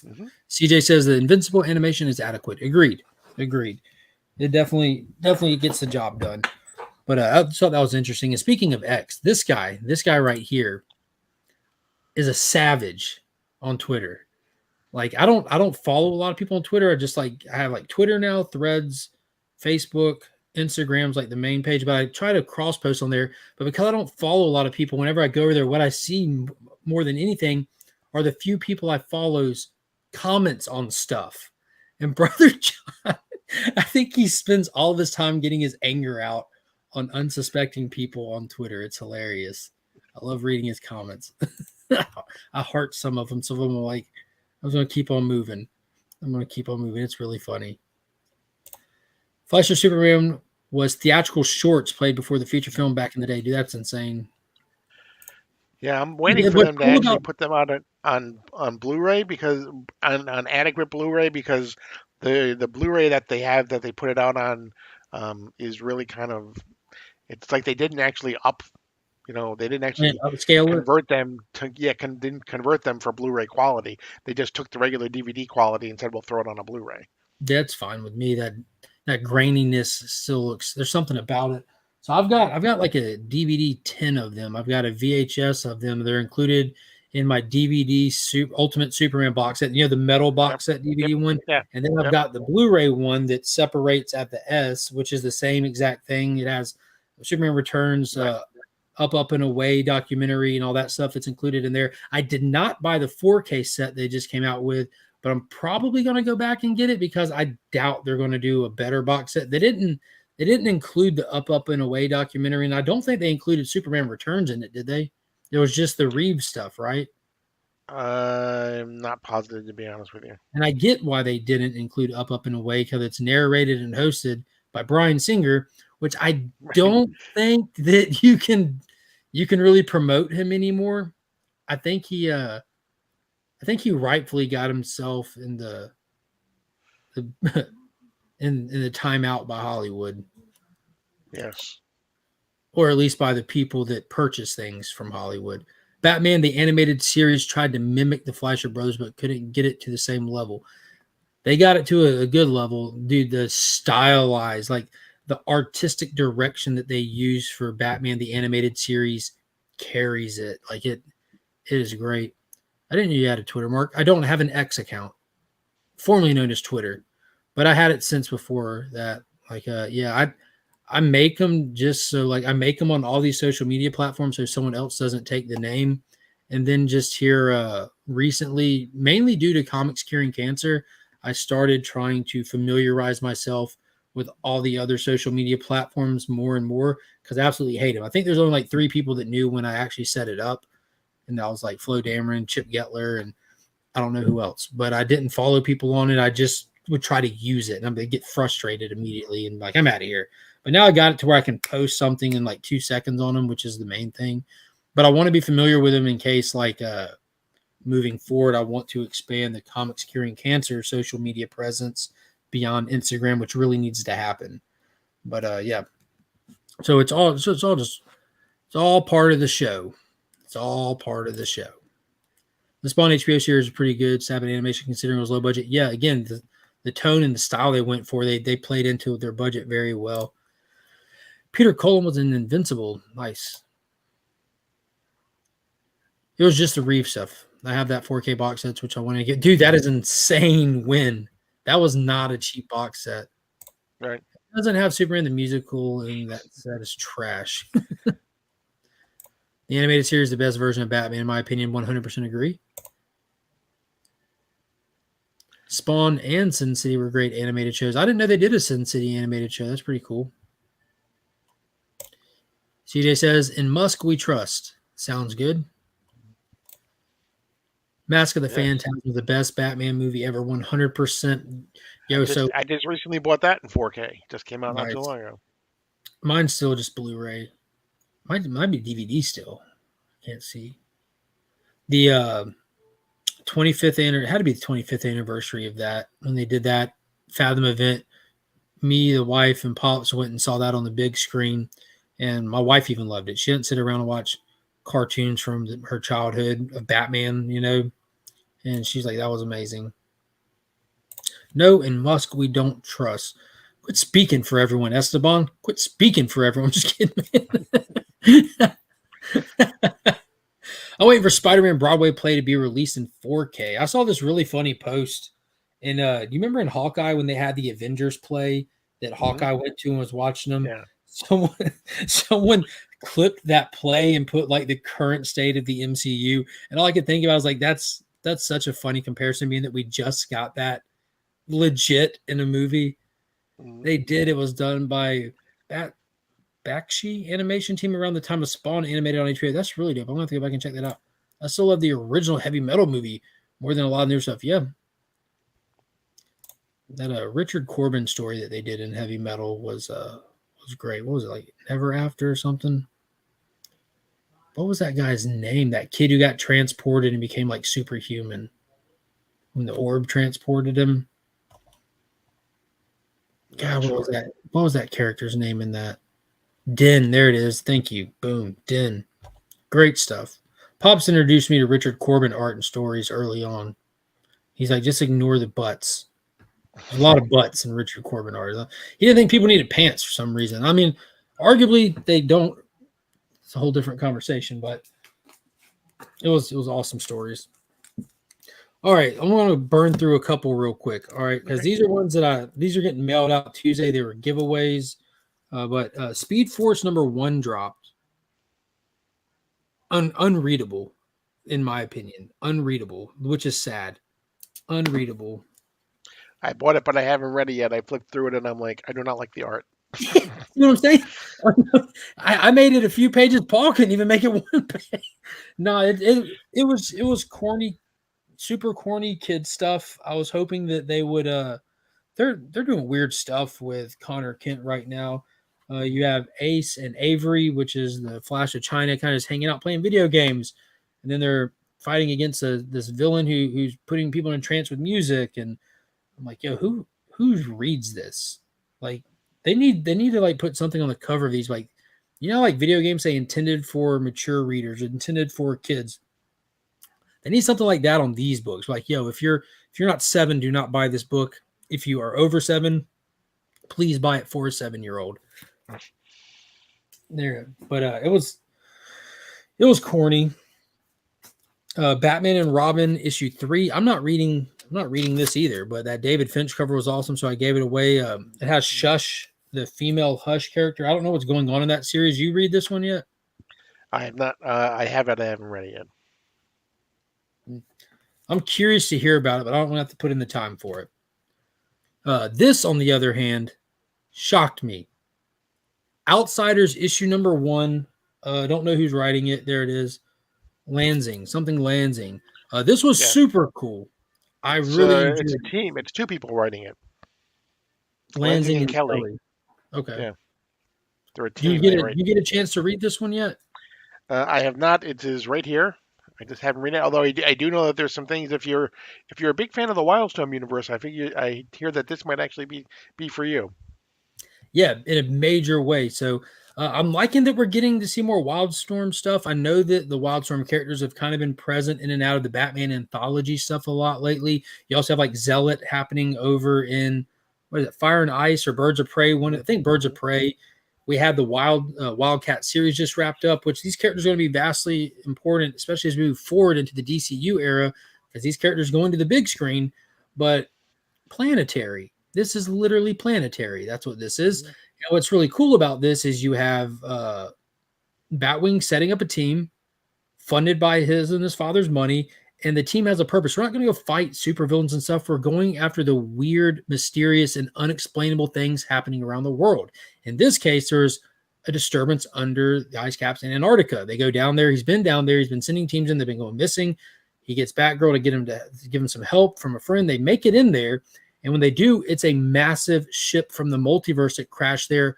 Hmm. CJ says the Invincible animation is adequate. Agreed. Agreed. It definitely gets the job done. But I thought that was interesting. And speaking of X, this guy right here is a savage on Twitter. Like I don't follow a lot of people on Twitter. I have like Twitter now, Threads, Facebook, Instagram's like the main page, but I try to cross post on there. But because I don't follow a lot of people, whenever I go over there, what I see more than anything are the few people I follows comments on stuff. And brother John, I think he spends all of his time getting his anger out on unsuspecting people on Twitter. It's hilarious. I love reading his comments. I heart some of them. Some of them are like, I was going to keep on moving. I'm going to keep on moving. It's really funny. Fleischer Superman was theatrical shorts played before the feature film back in the day. Dude, that's insane. Yeah, I'm waiting Yeah, for what's them to cool actually about put them out on Blu-ray because on adequate Blu-ray because the Blu-ray that they have that they put it out on is really kind of it's like they didn't actually they didn't and actually upscale it, convert them to didn't convert them for Blu-ray quality. They just took the regular DVD quality and said we'll throw it on a Blu-ray. that's fine with me. That graininess still looks. There's something about it. So Hmm. I've got like a DVD 10 of them. I've got a VHS of them. They're included in my DVD Ultimate Superman box set. You know the metal Yep. box set Yep. DVD one, Yeah. and then I've Yep. got the Blu-ray one that separates at the S, which is the same exact thing. It has Superman Returns, Right. Up and Away documentary and all that stuff that's included in there. I did not buy the 4K set they just came out with, but I'm probably going to go back and get it because I doubt they're going to do a better box set. They didn't include the Up and Away documentary, and I don't think they included Superman Returns in it, did they? It was just the Reeves stuff, right? I'm not positive to be honest with you. And I get why they didn't include Up and Away because it's narrated and hosted by Bryan Singer, which I don't think that you can really promote him anymore. I think I think he rightfully got himself in the in the timeout by Hollywood, Yes. or at least by the people that purchase things from Hollywood. Batman the animated series tried to mimic the Fleischer brothers, but couldn't get it to the same level. They got it to a good level, dude. The stylized, like the artistic direction that they use for Batman the animated series carries it. Like it is great. I didn't know you had a Twitter, Mark. I don't have an X account, formerly known as Twitter, but I had it since before that. Like, yeah, I make them just so like I make them on all these social media platforms so someone else doesn't take the name. And then just here recently, mainly due to Comics Curing Cancer, I started trying to familiarize myself with all the other social media platforms more and more because I absolutely hate them. I think there's only like 3 people that knew when I actually set it up, and that was like Flo Dameron, Chip Getler, and I don't know who else. But I didn't follow people on it. I just would try to use it, and I get frustrated immediately, and like I'm out of here. But now I got it to where I can post something in like 2 seconds on them, which is the main thing. But I want to be familiar with them in case like moving forward, I want to expand the Comics Curing Cancer social media presence beyond Instagram, which really needs to happen. But yeah, it's all part of the show. It's all part of the show. The Spawn HBO series is pretty good. Sabbath Animation, considering it was low budget. Yeah, again, the tone and the style they went for, they played into their budget very well. Peter Cullen was in Invincible. Nice. It was just the Reeve stuff. I have that 4K box sets, which I want to get. Dude, that is insane win. That was not a cheap box set. Right. It doesn't have Superman the musical, and that set is trash. The animated series is the best version of Batman, in my opinion. 100% agree. Spawn and Sin City were great animated shows. I didn't know they did a Sin City animated show. That's pretty cool. CJ says, "In Musk we trust." Sounds good. Mask of the Phantasm was the best Batman movie ever. 100%. Yo, I just recently bought that in 4K. Just came out not too long ago. Mine's still just Blu-ray. Might be DVD still. Can't see. The 25th it had to be the 25th anniversary of that when they did that Fathom event. Me, the wife, and Pops went and saw that on the big screen, and my wife even loved it. She didn't sit around and watch cartoons from her childhood of Batman, and she's like, that was amazing. No, in Musk we don't trust. Quit speaking for everyone, Esteban. Quit speaking for everyone. Just kidding, man. I'm waiting for Spider-Man Broadway play to be released in 4K. I saw this really funny post. And do you remember in Hawkeye when they had the Avengers play that Hawkeye went to and was watching them? Yeah. Someone clipped that play and put like the current state of the MCU. And all I could think about was like, that's such a funny comparison, being that we just got that legit in a movie. They did. It was done by that Bakshi animation team around the time of Spawn, animated on HBO. That's really dope. I'm gonna have to go back and check that out. I still love the original Heavy Metal movie more than a lot of new stuff. Yeah, that Richard Corbin story that they did in Heavy Metal was great. What was it, like Never After or something? What was that guy's name? That kid who got transported and became like superhuman when the orb transported him. God, what was that? What was that character's name in that? Den, there it is. Thank you. Boom. Den. Great stuff. Pops introduced me to Richard Corbin art and stories early on. He's like, just ignore the butts. There's a lot of butts in Richard Corbin art. He didn't think people needed pants for some reason. I mean, arguably they don't. It's a whole different conversation, but it was awesome stories. All right, I'm going to burn through a couple real quick. All right, because these are ones that these are getting mailed out Tuesday. They were giveaways. But Speed Force #1 dropped. Unreadable, in my opinion. Unreadable, which is sad. Unreadable. I bought it, but I haven't read it yet. I flipped through it, and I'm like, I do not like the art. You know what I'm saying? I made it a few pages. Paul couldn't even make it one page. No, it was corny, super corny kid stuff. I was hoping that they would. They're doing weird stuff with Connor Kent right now. You have Ace and Avery, which is the Flash of China, kind of just hanging out playing video games, and then they're fighting against this villain who's putting people in a trance with music. And I'm like, yo, who reads this? Like, they need to like put something on the cover of these, like, like video games say intended for mature readers, intended for kids. They need something like that on these books. Like, yo, if you're not 7, do not buy this book. If you are over 7, please buy it for a 7-year-old. There, but it was corny. Batman and Robin issue 3. I'm not reading this either, but that David Finch cover was awesome, so I gave it away. It has Shush, the female Hush character. I don't know what's going on in that series. You read this one yet? I have not. I haven't read it yet. I'm curious to hear about it, but I don't have to put in the time for it. This, on the other hand, shocked me. Outsiders issue #1. Don't know who's writing it. There it is. Lansing. This was super cool. I really enjoyed it's a team. It's 2 people writing it. Lansing and Kelly. Okay. Yeah. They're a team. You get a chance to read this one yet? I have not. It is right here. I just haven't read it. Although I do know that there's some things. If you're a big fan of the Wildstorm universe, I hear that this might actually be for you. Yeah, in a major way. So I'm liking that we're getting to see more Wildstorm stuff. I know that the Wildstorm characters have kind of been present in and out of the Batman anthology stuff a lot lately. You also have like Zealot happening over in what is it, Fire and Ice or Birds of Prey? One, I think Birds of Prey. We had the Wildcat series just wrapped up, which these characters are going to be vastly important, especially as we move forward into the DCU era, because these characters go into the big screen. But planetary, this is literally planetary. That's what this is. Yeah. And what's really cool about this is you have Batwing setting up a team funded by his and his father's money, and the team has a purpose. We're not going to go fight supervillains and stuff. We're going after the weird, mysterious, and unexplainable things happening around the world. In this case, there's a disturbance under the ice caps in Antarctica. They go down there. He's been down there. He's been sending teams in. They've been going missing. He gets Batgirl to give him some help from a friend. They make it in there, and when they do, it's a massive ship from the multiverse that crashed there.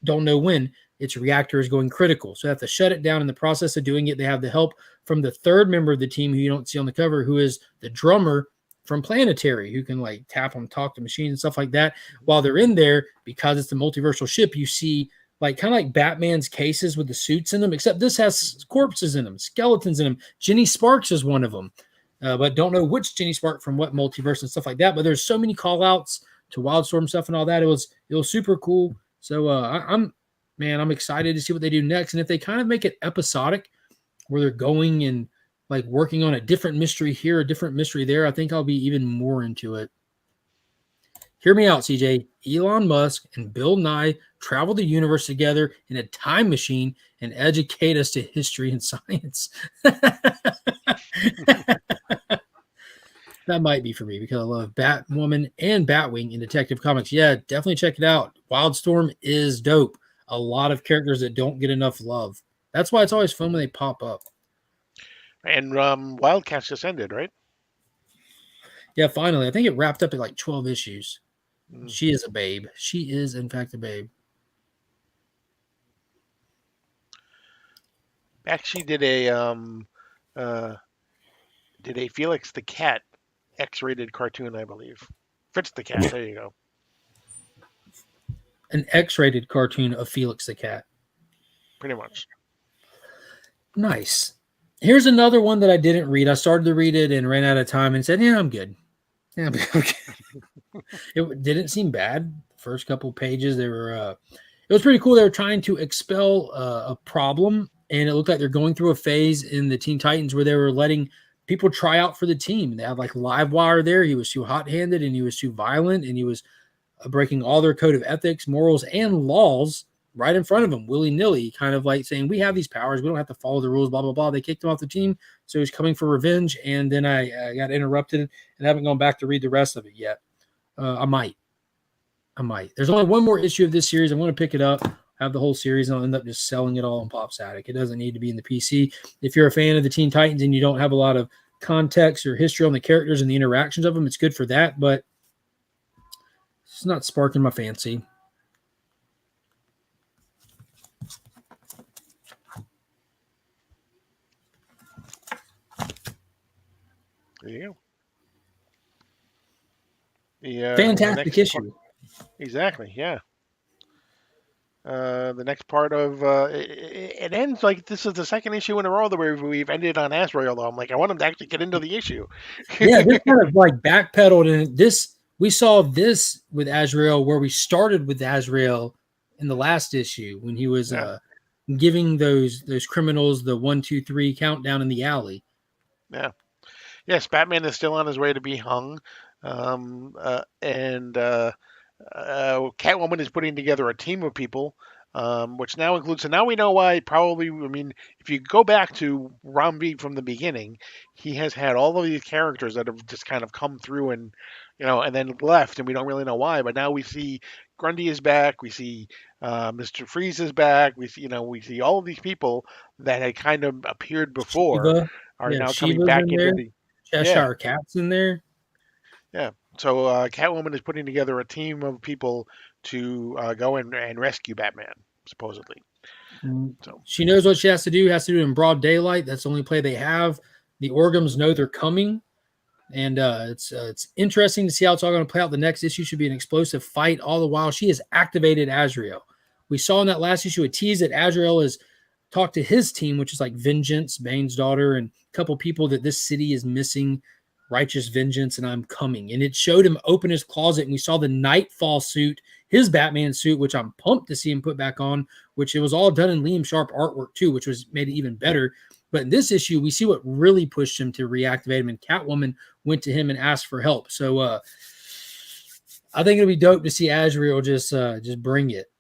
Don't know when. Its reactor is going critical. So they have to shut it down. In the process of doing it, they have the help from the third member of the team who you don't see on the cover, who is the drummer from Planetary, who can like tap on, talk to machines and stuff like that. While they're in there, because it's the multiversal ship, you see like kind of like Batman's cases with the suits in them, except this has corpses in them, skeletons in them. Jenny Sparks is one of them, but don't know which Jenny Spark from what multiverse and stuff like that. But there's so many call outs to Wildstorm stuff and all that. It was super cool. So I'm excited to see what they do next. And if they kind of make it episodic where they're going and like working on a different mystery here, a different mystery there, I think I'll be even more into it. Hear me out, CJ. Elon Musk and Bill Nye travel the universe together in a time machine and educate us to history and science. That might be for me because I love Batwoman and Batwing in Detective Comics. Yeah, definitely check it out. Wildstorm is dope. A lot of characters that don't get enough love. That's why it's always fun when they pop up. And Wildcats just ended, right? Yeah, finally. I think it wrapped up at like 12 issues. Mm. She is a babe. She is, in fact, a babe. Actually, did a Felix the Cat X-rated cartoon, I believe. Fritz the Cat. There you go. An X-rated cartoon of Felix the Cat. Pretty much. Nice. Here's another one that I didn't read. I started to read it and ran out of time and said, yeah, I'm good. Yeah, I'm okay. It didn't seem bad. First couple pages, they were it was pretty cool. They were trying to expel a problem, and it looked like they're going through a phase in the Teen Titans where they were letting people try out for the team. They had like Livewire there. He was too hot-handed and he was too violent, and he was breaking all their code of ethics, morals, and laws right in front of him, willy-nilly, kind of like saying, we have these powers. We don't have to follow the rules, blah, blah, blah. They kicked him off the team, so he's coming for revenge, and then I got interrupted and haven't gone back to read the rest of it yet. I might. There's only one more issue of this series. I'm going to pick it up, have the whole series, and I'll end up just selling it all on Pop Static. It doesn't need to be in the PC. If you're a fan of the Teen Titans and you don't have a lot of context or history on the characters and the interactions of them, it's good for that, but it's not sparking my fancy. There you go. Fantastic issue. Exactly, yeah. The next part of it ends like this is the second issue in a row where we've ended on Azrael. Though I'm like, I want him to actually get into the issue. Yeah, this kind of like backpedaled, and this we saw this with Azrael where we started with Azrael in the last issue when he was giving those criminals the 1, 2, 3 countdown in the alley. Yeah. Yes, Batman is still on his way to be hung, and Catwoman is putting together a team of people, which now includes. So now we know why. Probably, I mean, if you go back to Romby from the beginning, he has had all of these characters that have just kind of come through and and then left, and we don't really know why. But now we see Grundy is back. We see Mr. Freeze is back. We see all of these people that had kind of appeared before are now coming back into the. Cheshire Cat's in there. Yeah. So Catwoman is putting together a team of people to go and rescue Batman, supposedly. So she knows what she has to do. Has to do it in broad daylight. That's the only play they have. The Orgums know they're coming, and it's interesting to see how it's all going to play out. The next issue should be an explosive fight. All the while, she has activated Azrael. We saw in that last issue a tease that Azrael has talked to his team, which is like Vengeance, Bane's daughter, and a couple people that this city is missing righteous vengeance, and I'm coming. And it showed him open his closet, and we saw the Nightfall suit, his Batman suit, which I'm pumped to see him put back on, which it was all done in Liam Sharp artwork too, which was made it even better. But in this issue, we see what really pushed him to reactivate him, and Catwoman went to him and asked for help. So I think it'll be dope to see Azrael just bring it.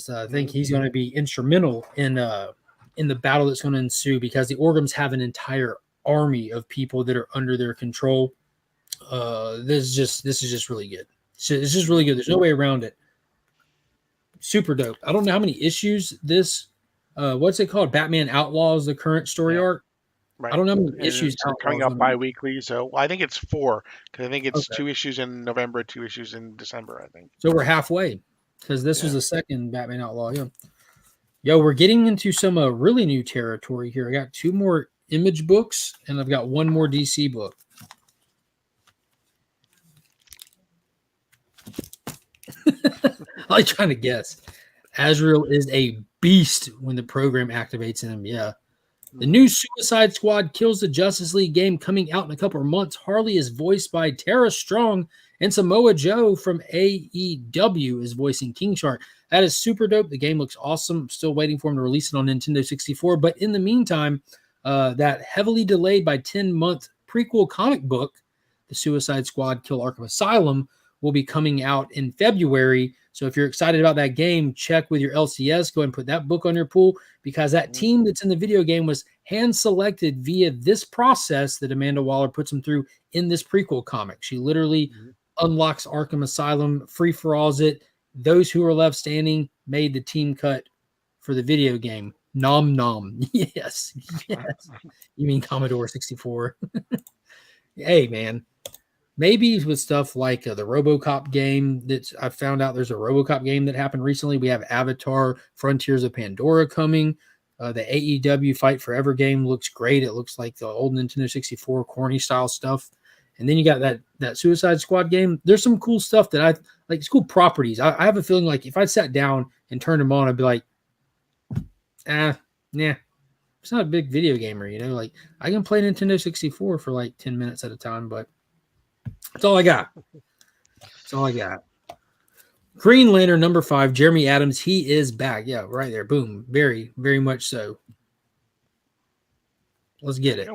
I think he's going to be instrumental in the battle that's going to ensue, because the Orgums have an entire army of people that are under their control. This is just really good. It's just really good. There's no way around it. Super dope. I don't know how many issues this. What's it called? Batman Outlaws, the current story arc. Right. I don't know how many issues coming up bi-weekly. So I think it's 4, because I think it's Okay. 2 issues in November, 2 issues in December, I think. So we're halfway, because this was the second Batman Outlaw. Yeah. Yo, we're getting into some really new territory here. I got 2 more Image books, and I've got 1 more DC book. I like trying to guess. Azrael is a beast when the program activates in him. Yeah. The new Suicide Squad Kills the Justice League game coming out in a couple of months. Harley is voiced by Tara Strong, and Samoa Joe from AEW is voicing King Shark. That is super dope. The game looks awesome. I'm still waiting for him to release it on Nintendo 64. But in the meantime, that heavily delayed by 10-month prequel comic book, The Suicide Squad Kill Arkham Asylum, will be coming out in February. So if you're excited about that game, check with your LCS. Go ahead and put that book on your pool, because that team that's in the video game was hand-selected via this process that Amanda Waller puts them through in this prequel comic. She literally unlocks Arkham Asylum, free-for-alls it. Those who are left standing made the team cut for the video game. Nom nom. Yes. You mean Commodore 64. Hey, man. Maybe with stuff like the RoboCop game that I found out, there's a RoboCop game that happened recently. We have Avatar Frontiers of Pandora coming. The AEW Fight Forever game looks great. It looks like the old Nintendo 64 corny style stuff. And then you got that Suicide Squad game. There's some cool stuff that I like. It's cool properties. I have a feeling like if I sat down and turned them on, I'd be like, nah. It's not a big video gamer, Like I can play Nintendo 64 for like 10 minutes at a time, but that's all I got. Green Lantern number 5, Jeremy Adams. He is back. Yeah, right there. Boom. Very, very much so. Let's get it.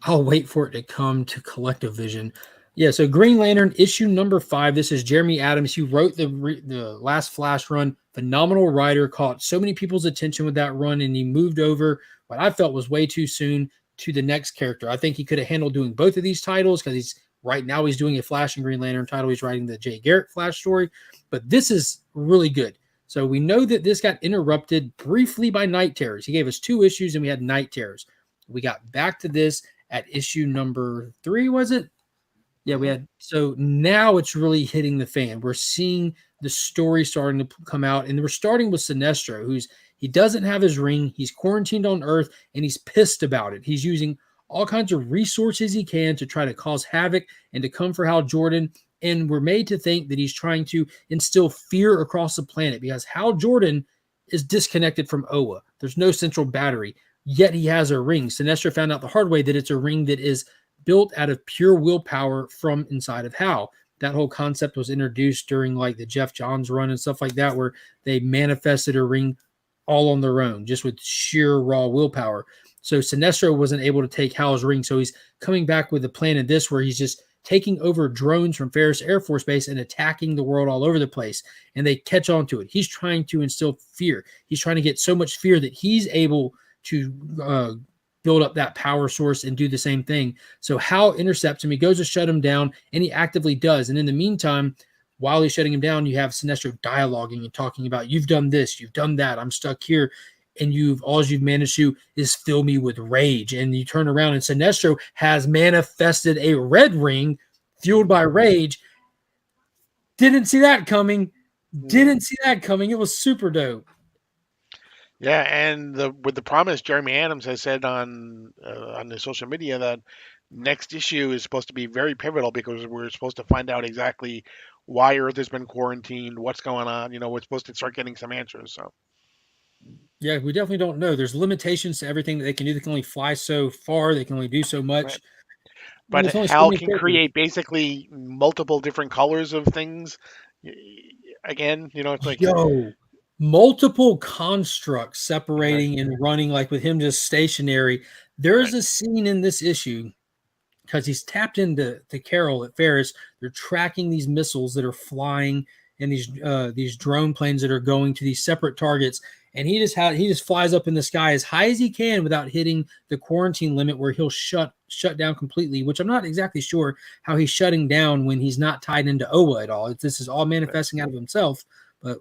I'll wait for it to come to Collective Vision. Yeah, so Green Lantern issue number 5. This is Jeremy Adams. He wrote the last Flash run. Phenomenal writer. Caught so many people's attention with that run, and he moved over what I felt was way too soon to the next character. I think he could have handled doing both of these titles, because right now he's doing a Flash and Green Lantern title. He's writing the Jay Garrick Flash story, but this is really good. So we know that this got interrupted briefly by Night Terrors. He gave us 2 issues, and we had Night Terrors. We got back to this at issue number 3, was it? Yeah, we had. So now it's really hitting the fan. We're seeing the story starting to come out, and we're starting with Sinestro, he doesn't have his ring. He's quarantined on Earth, and he's pissed about it. He's using all kinds of resources he can to try to cause havoc and to come for Hal Jordan. And we're made to think that he's trying to instill fear across the planet, because Hal Jordan is disconnected from Oa. There's no central battery, yet he has a ring. Sinestro found out the hard way that it's a ring that is built out of pure willpower from inside of Hal. That whole concept was introduced during like the Jeff Johns run and stuff like that, where they manifested a ring all on their own, just with sheer raw willpower. So Sinestro wasn't able to take Hal's ring, so he's coming back with a plan in this where he's just taking over drones from Ferris Air Force Base and attacking the world all over the place, and they catch on to it. He's trying to instill fear. He's trying to get so much fear that he's able to build up that power source and do the same thing. So Hal intercepts him. He goes to shut him down, and he actively does. And in the meantime, while he's shutting him down, you have Sinestro dialoguing and talking about, you've done this, you've done that, I'm stuck here, and all you've managed to is fill me with rage. And you turn around, and Sinestro has manifested a red ring fueled by rage. Didn't see that coming. It was super dope. Yeah, and with the promise, Jeremy Adams has said on the social media that next issue is supposed to be very pivotal, because we're supposed to find out exactly why Earth has been quarantined, what's going on. We're supposed to start getting some answers. So Yeah, we definitely don't know. There's limitations to everything that they can do. They can only fly so far. They can only do so right. much. And But there's only so Hal many can characters. create basically multiple different colors of things. Again, it's like Yo, multiple constructs right, separating and running, like with him just stationary. There's right, a scene in this issue because he's tapped into Carol at Ferris. They're tracking these missiles that are flying and these drone planes that are going to these separate targets. And he just flies up in the sky as high as he can without hitting the quarantine limit, where he'll shut down completely. Which I'm not exactly sure how he's shutting down when he's not tied into Oa at all. This is all right. manifesting out of himself. But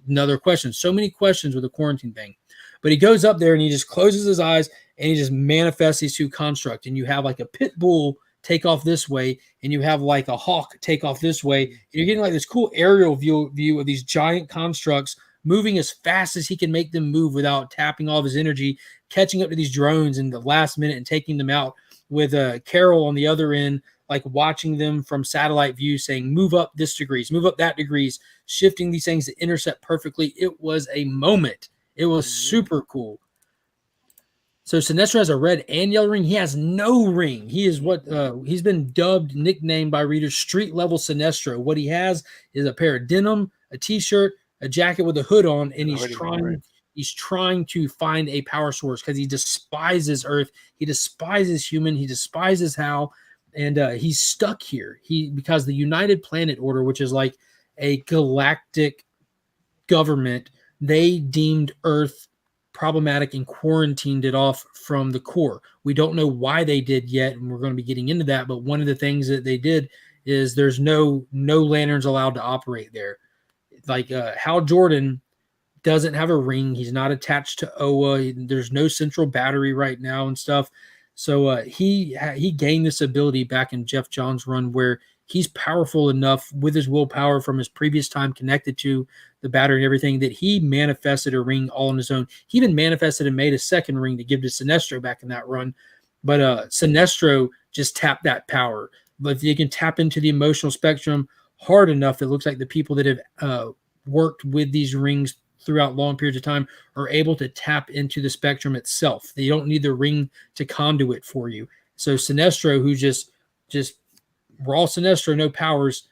another question. So many questions with the quarantine thing. But he goes up there and he just closes his eyes and he just manifests these two constructs. And you have like a pit bull take off this way, and you have like a hawk take off this way. And you're getting like this cool aerial view of these giant constructs moving as fast as he can make them move without tapping all of his energy, catching up to these drones in the last minute and taking them out, with Carol on the other end, like watching them from satellite view, saying, move up this degrees, move up that degrees, shifting these things to intercept perfectly. It was a moment. It was Mm-hmm. super cool. So Sinestro has a red and yellow ring. He has no ring. He is what he's been nicknamed by readers, street level Sinestro. What he has is a pair of denim, a t-shirt, a jacket with a hood on, and And a hoodie, right? he's trying to find a power source because he despises Earth. He despises human. He despises Hal, and he's stuck here. Because the United Planet Order, which is like a galactic government, they deemed Earth problematic and quarantined it off from the core. We don't know why they did yet, and we're going to be getting into that. But one of the things that they did is there's no lanterns allowed to operate there. Like Hal Jordan doesn't have a ring. He's not attached to Oa. There's no central battery right now and stuff. So he gained this ability back in Jeff Johns' run, where he's powerful enough with his willpower from his previous time connected to the battery and everything, that he manifested a ring all on his own. He even manifested and made a second ring to give to Sinestro back in that run. But Sinestro just tapped that power. But if you can tap into the emotional spectrum hard enough, it looks like the people that have worked with these rings throughout long periods of time are able to tap into the spectrum itself. They don't need the ring to conduit for you. So Sinestro, who just raw Sinestro, no powers,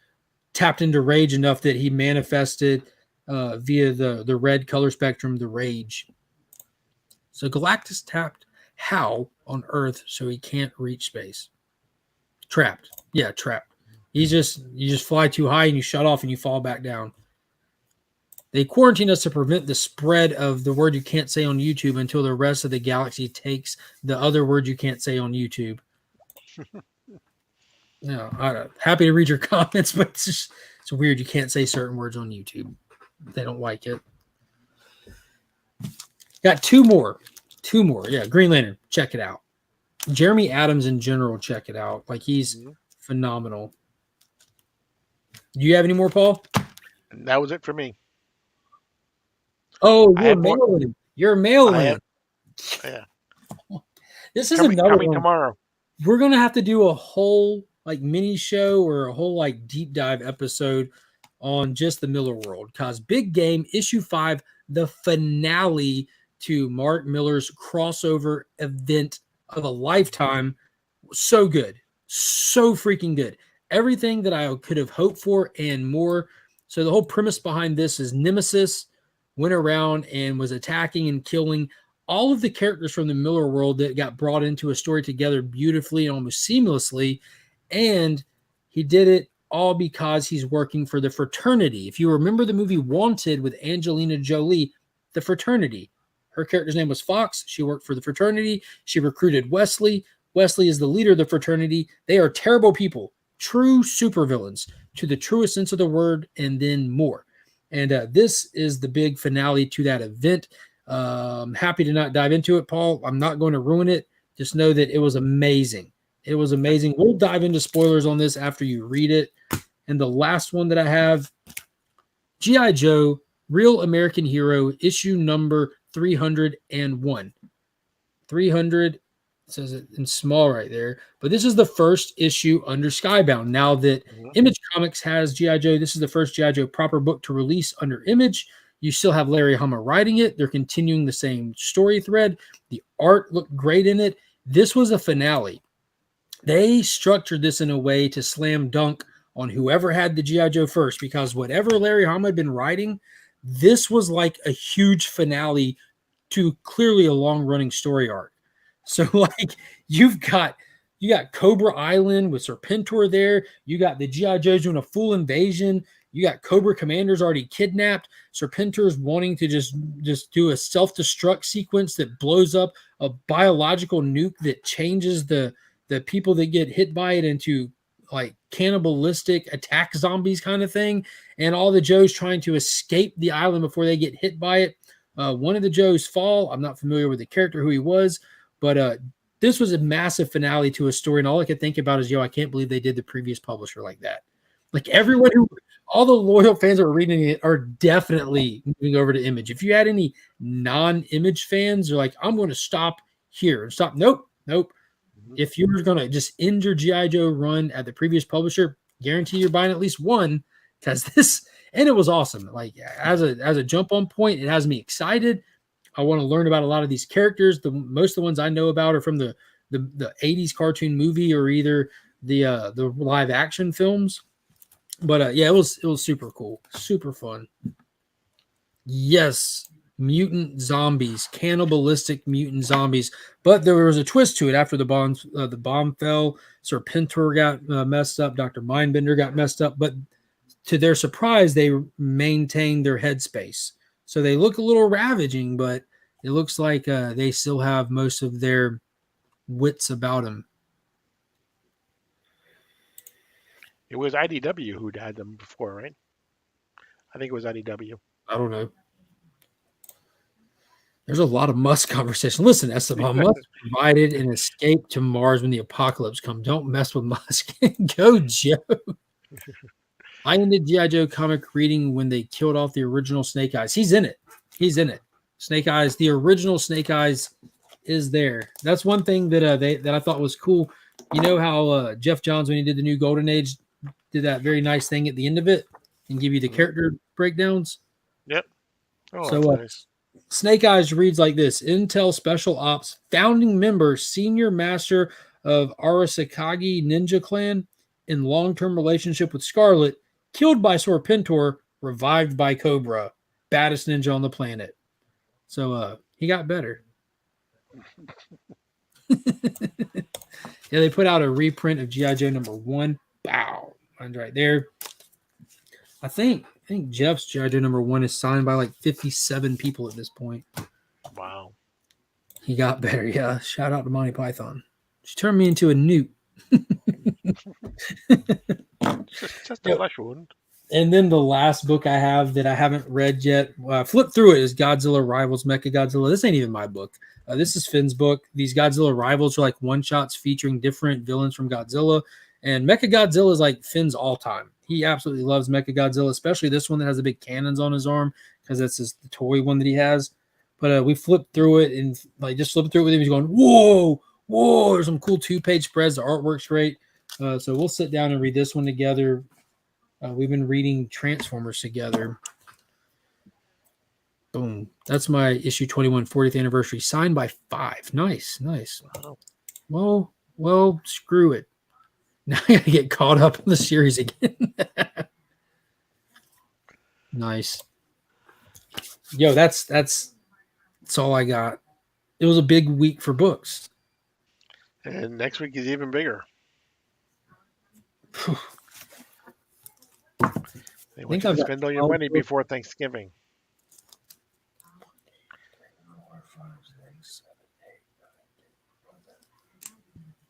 tapped into rage enough that he manifested via the red color spectrum, the rage. So Galactus tapped Hal on Earth so he can't reach space. Trapped. Yeah, trapped. You just fly too high and you shut off and you fall back down. They quarantine us to prevent the spread of the word you can't say on YouTube until the rest of the galaxy takes the other word you can't say on YouTube. No, happy to read your comments, but it's weird. You can't say certain words on YouTube. They don't like it. Got two more. Yeah, Green Lantern. Check it out. Jeremy Adams in general, check it out. Like, he's phenomenal. Do you have any more, Paul? And that was it for me. Oh, I have more. You're I mailing. have. Yeah. This is Coming another one. tomorrow. We're gonna have to do a whole like mini show or a whole like deep dive episode on just the Miller World, because Big Game issue 5, the finale to Mark Miller's crossover event of a lifetime, so good, so freaking good. Everything that I could have hoped for and more. So the whole premise behind this is Nemesis went around and was attacking and killing all of the characters from the Miller World that got brought into a story together beautifully and almost seamlessly. And he did it all because he's working for the fraternity. If you remember the movie Wanted with Angelina Jolie, the fraternity, her character's name was Fox. She worked for the fraternity. She recruited Wesley. Wesley is the leader of the fraternity. They are terrible people, true supervillains to the truest sense of the word, and then more. And this is the big finale to that event. Happy to not dive into it, Paul. I'm not going to ruin it. Just know that it was amazing. It was amazing. We'll dive into spoilers on this after you read it. And the last one that I have, G.I. Joe, Real American Hero, issue number 301. 300. says it in small right there. But this is the first issue under Skybound. Now that Mhm. Image Comics has G.I. Joe, this is the first G.I. Joe proper book to release under Image. You still have Larry Hama writing it. They're continuing the same story thread. The art looked great in it. This was a finale. They structured this in a way to slam dunk on whoever had the G.I. Joe first, because whatever Larry Hama had been writing, this was like a huge finale to clearly a long running story arc. So like you got Cobra Island with Serpentor there. You got the GI Joes doing a full invasion. You got Cobra Commanders already kidnapped. Serpentor's wanting to just do a self destruct sequence that blows up a biological nuke that changes the people that get hit by it into like cannibalistic attack zombies kind of thing. And all the Joes trying to escape the island before they get hit by it. One of the Joes fall. I'm not familiar with the character, who he was, but this was a massive finale to a story. And all I could think about is, I can't believe they did the previous publisher like that. Like all the loyal fans that were reading it are definitely moving over to Image. If you had any non-Image fans, they're like, I'm going to stop here and stop. Nope. Mhm. If you were going to just end your G.I. Joe run at the previous publisher, guarantee you're buying at least one, because this, and it was awesome. Like as a jump on point, it has me excited. I want to learn about a lot of these characters. Most of the ones I know about are from the 80s cartoon movie, or either the live action films. But yeah, it was super cool, super fun. Yes, mutant zombies, cannibalistic mutant zombies. But there was a twist to it after the bomb fell. Serpentor got messed up. Dr. Mindbender got messed up. But to their surprise, they maintained their headspace. So they look a little ravaging, but it looks like they still have most of their wits about them. It was IDW who'd had them before, right? I think it was IDW. I don't know. There's a lot of Musk conversation. Listen, Esteban, Musk provided an escape to Mars when the apocalypse comes. Don't mess with Musk. Go, Joe. I ended G.I. Joe comic reading when they killed off the original Snake Eyes. He's in it. Snake Eyes, the original Snake Eyes, is there. That's one thing that I thought was cool. You know how Jeff Johns, when he did the new Golden Age, did that very nice thing at the end of it and give you the character breakdowns. Yep. Oh, So that's nice. Snake Eyes reads like this: Intel Special Ops founding member, senior master of Arasakagi Ninja Clan, in long-term relationship with Scarlet, killed by Serpentor, revived by Cobra, baddest ninja on the planet. So he got better. Yeah, they put out a reprint of G.I. Joe #1. Bow. Mine's right there. I think Jeff's G.I. Joe #1 is signed by like 57 people at this point. Wow. He got better, yeah. Shout out to Monty Python. She turned me into a newt. Just a flesh wound. And then the last book I have that I haven't read yet, flip through it, is Godzilla Rivals Mechagodzilla. This ain't even my book. This is Finn's book. These Godzilla Rivals are like one-shots featuring different villains from Godzilla. And Mechagodzilla is like Finn's all-time. He absolutely loves Mechagodzilla, especially this one that has the big cannons on his arm, because that's the toy one that he has. But we flipped through it and like just flipped through it with him. He's going, whoa, there's some cool 2-page spreads. The artwork's great. So we'll sit down and read this one together. We've been reading Transformers together. Boom. That's my issue 21 40th anniversary, signed by 5. Nice. Wow. Well, screw it. Now I gotta get caught up in the series again. Nice. Yo, that's all I got. It was a big week for books. And next week is even bigger. They want you to spend all your money before Thanksgiving.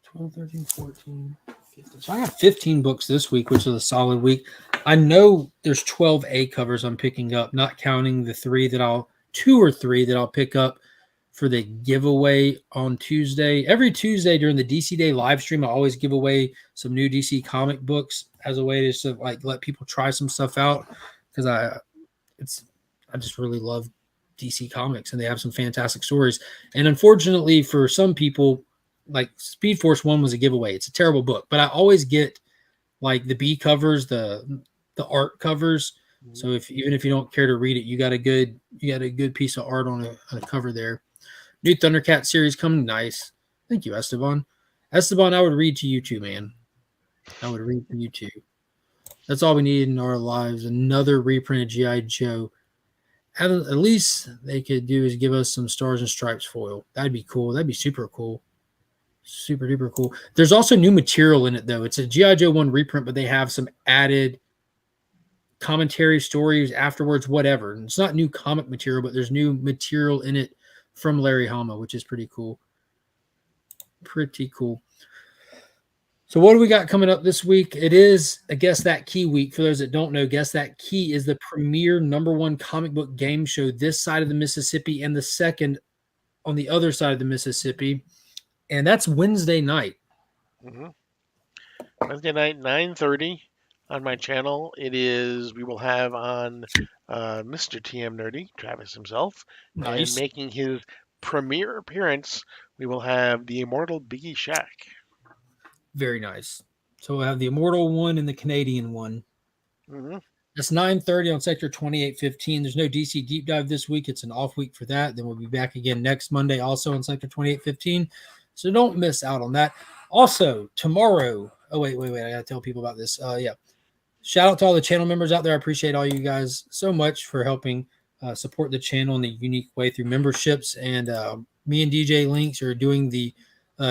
12, 13, 14, 15. So I got 15 books this week, which is a solid week. I know there's 12 A covers I'm picking up, not counting the 2 or 3 that I'll pick up for the giveaway on Tuesday. Every Tuesday during the DC Day live stream, I always give away some new DC comic books as a way to like let people try some stuff out, because I just really love DC Comics and they have some fantastic stories. And unfortunately for some people, like Speed Force 1 was a giveaway. It's a terrible book, but I always get like the B covers, the art covers. So even if you don't care to read it, you got a good piece of art on a cover there. New Thundercat series coming, nice. Thank you, Esteban. Esteban, I would read to you too, man. I would read for you too. That's all we need in our lives. Another reprint of G.I. Joe. At least they could do is give us some Stars and Stripes foil. That'd be cool. That'd be super cool. Super duper cool. There's also new material in it, though. It's a G.I. Joe 1 reprint, but they have some added commentary stories afterwards, whatever. And it's not new comic material, but there's new material in it from Larry Hama, which is pretty cool. Pretty cool. So what do we got coming up this week? It is a Guess That Key week. For those that don't know, Guess That Key is the premier #1 comic book game show this side of the Mississippi and the second on the other side of the Mississippi. And that's Wednesday night. Wednesday night, 9:30 on my channel. We will have on Mr. TM Nerdy, Travis himself. Nice. And making his premiere appearance, we will have the immortal Biggie Shack. Very nice. So we'll have the Immortal one and the Canadian one. That's 9:30 on Sector 2815. There's no DC Deep Dive this week. It's an off week for that. Then we'll be back again next Monday also on Sector 2815. So don't miss out on that. Also, tomorrow. Oh, wait. I got to tell people about this. Yeah. Shout out to all the channel members out there. I appreciate all you guys so much for helping support the channel in a unique way through memberships. And me and DJ Links are doing the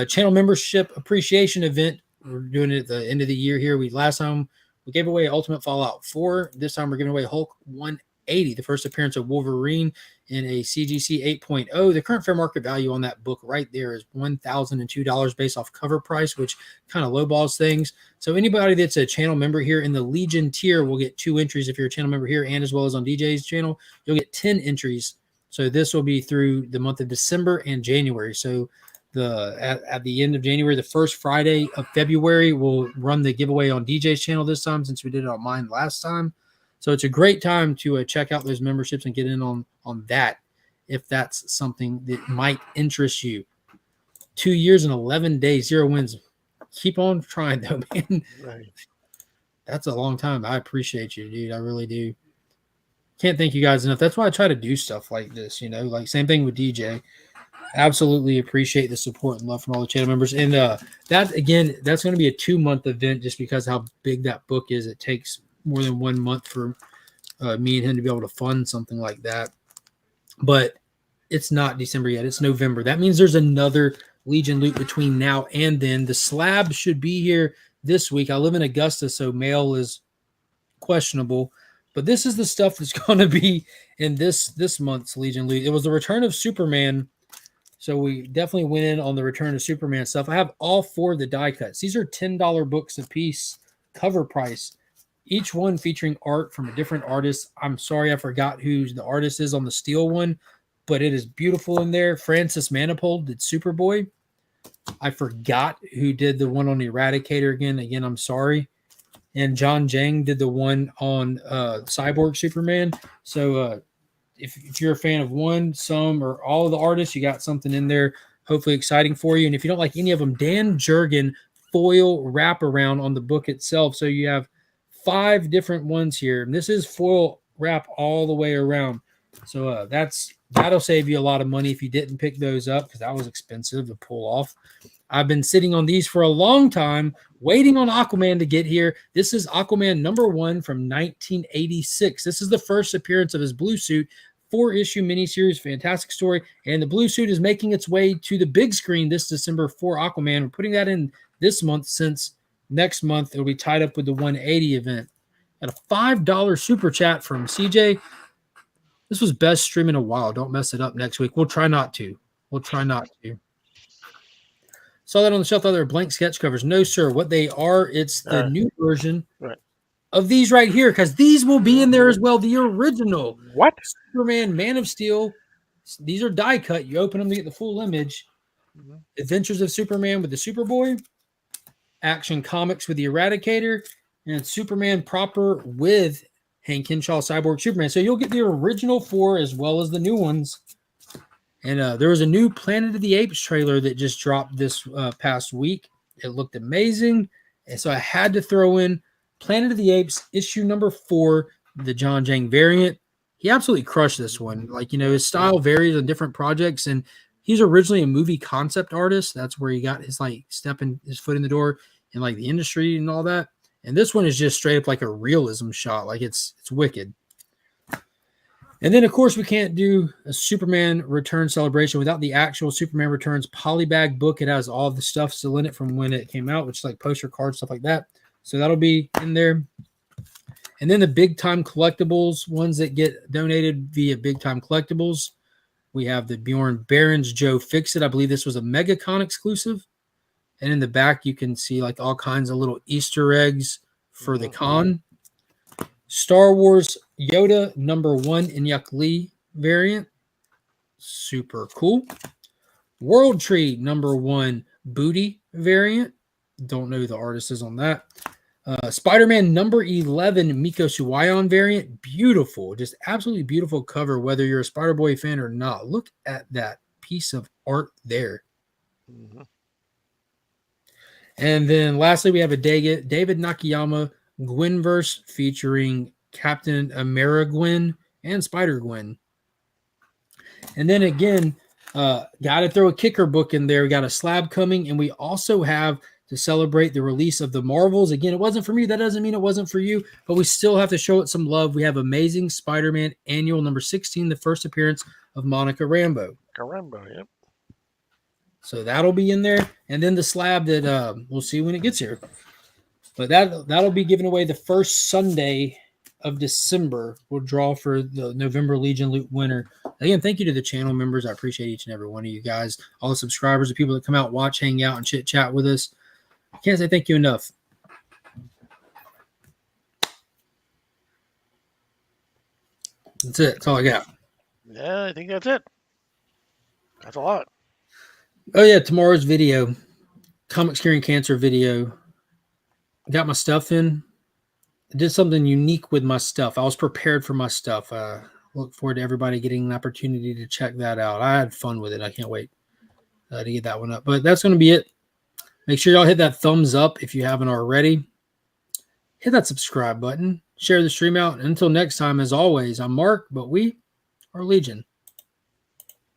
channel membership appreciation event. We're doing it at the end of the year here. Last time we gave away Ultimate Fallout 4. This time we're giving away Hulk 180, the first appearance of Wolverine in a CGC 8.0. The current fair market value on that book right there is $1,002 based off cover price, which kind of lowballs things. So anybody that's a channel member here in the Legion tier will get 2 entries. If you're a channel member here and as well as on DJ's channel, you'll get 10 entries. So this will be through the month of December and January. So at the end of January, the first Friday of February, we'll run the giveaway on DJ's channel this time since we did it on mine last time. So it's a great time to check out those memberships and get in on that if that's something that might interest you. 2 years and 11 days, 0 wins. Keep on trying though, man. Right. That's a long time. I appreciate you, dude. I really do. Can't thank you guys enough. That's why I try to do stuff like this, like same thing with DJ. Absolutely appreciate the support and love from all the channel members. And that's going to be a 2-month event just because how big that book is. It takes more than 1 month for me and him to be able to fund something like that. But it's not December yet. It's November. That means there's another Legion loot between now and then. The slab should be here this week. I live in Augusta, so mail is questionable. But this is the stuff that's going to be in this month's Legion loot. It was the Return of Superman. So we definitely went in on the Return of Superman stuff. I have all 4 of the die cuts. These are $10 books a piece, cover price. Each one featuring art from a different artist. I'm sorry I forgot who the artist is on the steel one, but it is beautiful in there. Francis Manifold did Superboy. I forgot who did the one on the Eradicator again. Again, I'm sorry. And John Jang did the one on Cyborg Superman. So if you're a fan of one, some, or all of the artists, you got something in there hopefully exciting for you. And if you don't like any of them, Dan Jurgen foil wraparound on the book itself. So you have 5 different ones here. And this is foil wrap all the way around. So that'll save you a lot of money if you didn't pick those up because that was expensive to pull off. I've been sitting on these for a long time, waiting on Aquaman to get here. This is Aquaman #1 from 1986. This is the first appearance of his blue suit. 4-issue miniseries, fantastic story. And the blue suit is making its way to the big screen this December for Aquaman. We're putting that in this month since next month it'll be tied up with the 180 event. Got a $5 super chat from CJ. This was best stream in a while. Don't mess it up next week. We'll try not to. Saw that on the shelf. Other blank sketch covers. No, sir. What they are, it's the new version of these right here, because these will be in there as well. The original Superman, Man of Steel. These are die cut. You open them to get the full image. Adventures of Superman with the Superboy. Action Comics with the Eradicator. And Superman proper with Hank Henshaw, Cyborg Superman. So you'll get the original 4 as well as the new ones. And there was a new Planet of the Apes trailer that just dropped this past week. It looked amazing. And so I had to throw in Planet of the Apes issue number 4, the John Jang variant. He absolutely crushed this one. Like, his style varies on different projects. And he's originally a movie concept artist. That's where he got his stepping his foot in the door in the industry and all that. And this one is just straight up like a realism shot. Like it's wicked. And then, of course, we can't do a Superman Return celebration without the actual Superman Returns polybag book. It has all the stuff still in it from when it came out, which is like poster cards, stuff like that. So that'll be in there. And then the big time collectibles, ones that get donated via big time collectibles. We have the Bjorn Barron's Joe Fix-It. I believe this was a MegaCon exclusive. And in the back, you can see all kinds of little Easter eggs for the con. Star Wars Yoda number 1 Inyuk Lee variant. Super cool. World Tree number 1 Booty variant. Don't know who the artist is on that. Spider-Man number 11 Miko Suwayon variant. Beautiful. Just absolutely beautiful cover, whether you're a Spider-Boy fan or not. Look at that piece of art there. Mm-hmm. And then lastly, we have a David Nakayama Gwenverse featuring Captain Amerigwen and Spider-Gwen. And then again, got to throw a kicker book in there. We got a slab coming, and we also have to celebrate the release of the Marvels. Again, it wasn't for me. That doesn't mean it wasn't for you, but we still have to show it some love. We have Amazing Spider-Man Annual number 16, the first appearance of Monica Rambeau. Yep. So that'll be in there. And then the slab that we'll see when it gets here. But that'll be given away the first Sunday of December. We'll draw for the November Legion Loot winner. Again, thank you to the channel members. I appreciate each and every one of you guys. All the subscribers, the people that come out, watch, hang out, and chit-chat with us. I can't say thank you enough. That's it. That's all I got. Yeah, I think that's it. That's a lot. Oh, yeah, tomorrow's video. Comicx Curing Cancer video. Got my stuff in. I did something unique with my stuff. I was prepared for my stuff. Look forward to everybody getting an opportunity to check that out. I had fun with it. I can't wait to get that one up. But that's going to be it. Make sure y'all hit that thumbs up if you haven't already. Hit that subscribe button. Share the stream out. And until next time, as always, I'm Mark, but we are Legion.